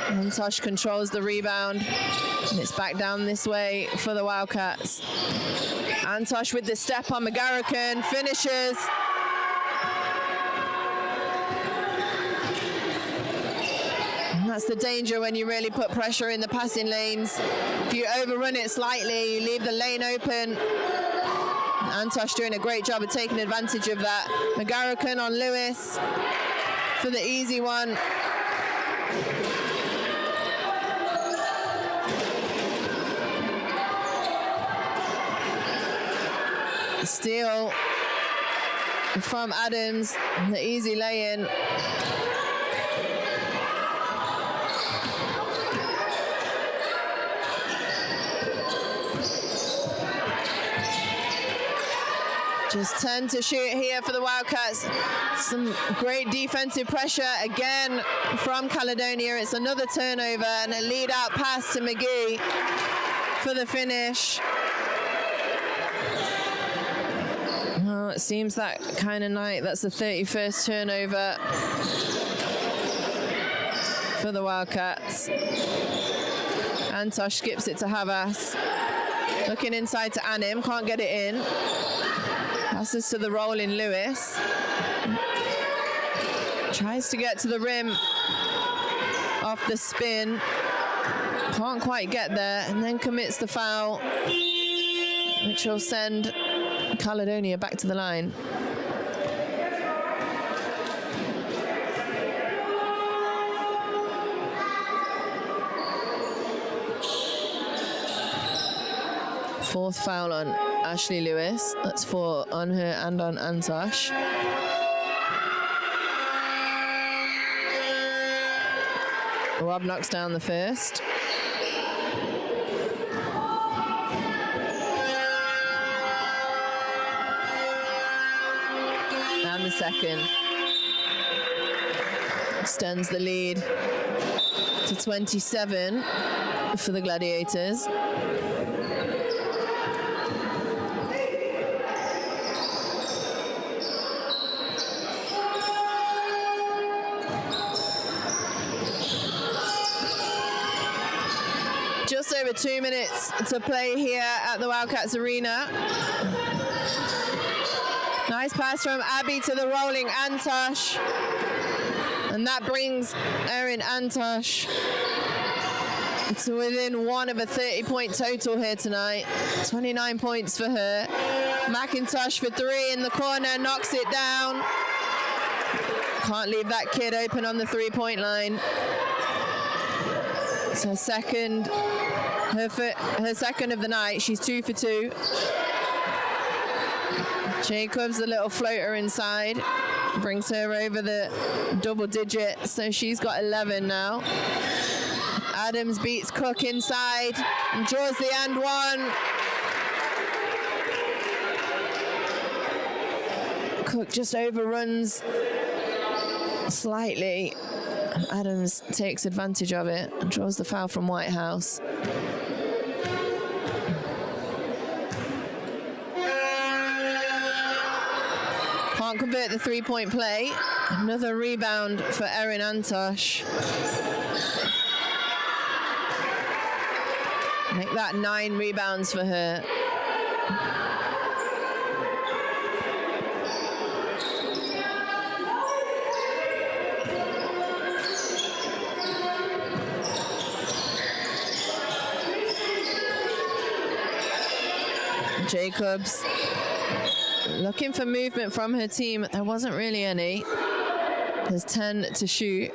S1: Antosh controls the rebound, and it's back down this way for the Wildcats. Antosh with the step on McGarrican, finishes. That's the danger when you really put pressure in the passing lanes. If you overrun it slightly, you leave the lane open. Antosh doing a great job of taking advantage of that. McGarrican on Lewis for the easy one. Steal from Adams, the easy lay-in. Just 10 to shoot here for the Wildcats. Some great defensive pressure again from Caledonia. It's another turnover and a lead out pass to McGee for the finish. Well, it seems that kind of night. That's the 31st turnover for the Wildcats. Antosh skips it to Havas. Looking inside to Anim, can't get it in. Passes to the rolling Lewis. Tries to get to the rim off the spin. Can't quite get there, and then commits the foul, which will send Caledonia back to the line. Fourth foul on Ashley Lewis. That's 4 on her and on Antosh. Rob knocks down the first. And the second. Extends the lead to 27 for the Gladiators. Just over 2 minutes to play here at the Wildcats Arena. Nice pass from Abby to the rolling Antosh. And that brings Erin Antosh to within 1 of a 30-point total here tonight. 29 points for her. McIntosh for 3 in the corner, knocks it down. Can't leave that kid open on the 3-point line. It's her second of the night. She's 2 for 2. Jacobs, the little floater inside, brings her over the double digit, so she's got 11 now. Adams beats Cook inside and draws the and one. Cook just overruns slightly. Adams takes advantage of it and draws the foul from Whitehouse. Can't convert the 3-point play. Another rebound for Erin Antosh. Make that 9 rebounds for her. Jacobs looking for movement from her team. There wasn't really any. There's 10 to shoot.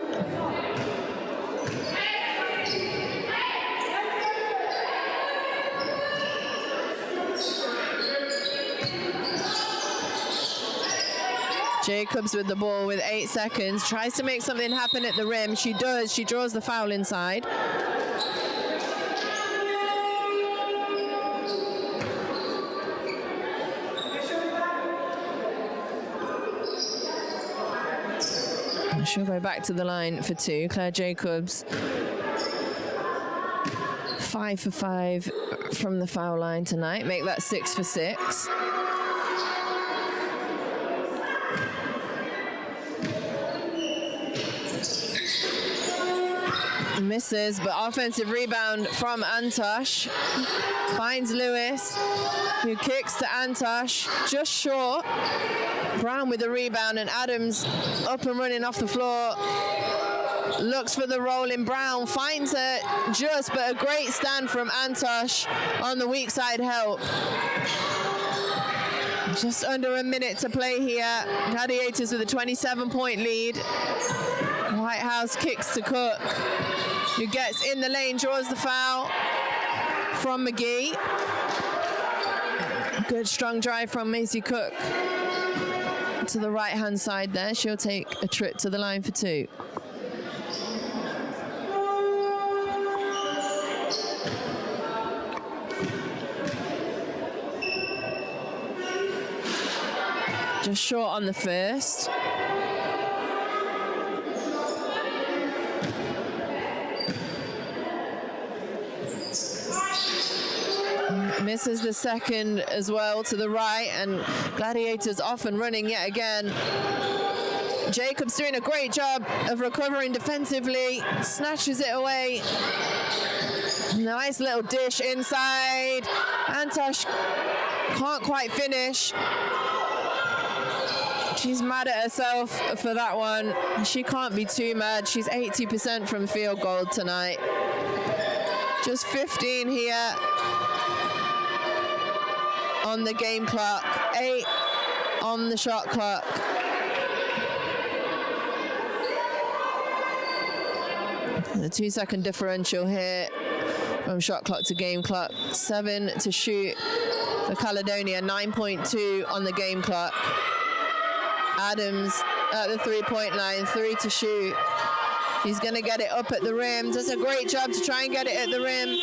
S1: Jacobs with the ball with 8 seconds. Tries to make something happen at the rim. She does. She draws the foul inside. She'll go back to the line for 2. Claire Jacobs, 5 for 5 from the foul line tonight. Make that 6 for 6. Misses, but offensive rebound from Antosh. Finds Lewis, who kicks to Antosh, just short. Brown with the rebound, and Adams up and running off the floor. Looks for the rolling Brown, finds her just, but a great stand from Antosh on the weak side help. Just under a minute to play here. Gladiators with a 27-point lead. Whitehouse kicks to Cook, who gets in the lane, draws the foul from McGee. Good strong drive from Macy Cook to the right-hand side there. She'll take a trip to the line for 2. Just short on the first. Misses the second as well to the right, and Gladiators off and running yet again. Jacobs doing a great job of recovering defensively, snatches it away. Nice little dish inside. Antosh can't quite finish. She's mad at herself for that one. She can't be too mad. She's 80% from field goal tonight. Just 15 here on the game clock. 8 on the shot clock. The 2-second differential here from shot clock to game clock. 7 to shoot for Caledonia. 9.2 on the game clock. Adams at the 3-point line, 3 to shoot. She's going to get it up at the rim. Does a great job to try and get it at the rim,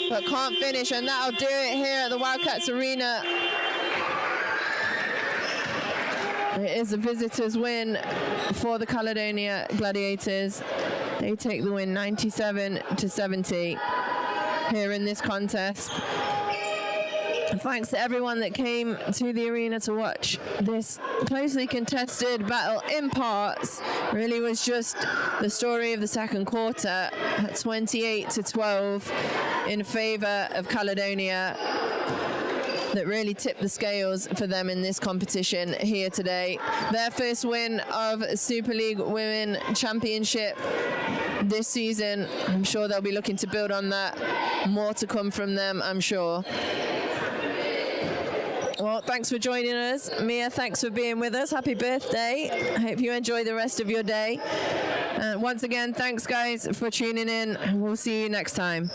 S1: but can't finish, and that'll do it here at the Wildcats Arena. It is a visitors' win for the Caledonia Gladiators. They take the win 97-70 here in this contest. Thanks to everyone that came to the arena to watch this closely contested battle. In parts, really was just the story of the second quarter, 28-12 in favor of Caledonia, that really tipped the scales for them in this competition here today. Their first win of Super League Women Championship this season. I'm sure they'll be looking to build on that. More to come from them, I'm sure. Well, thanks for joining us. Mia, thanks for being with us. Happy birthday. I hope you enjoy the rest of your day. And once again, thanks guys for tuning in. We'll see you next time.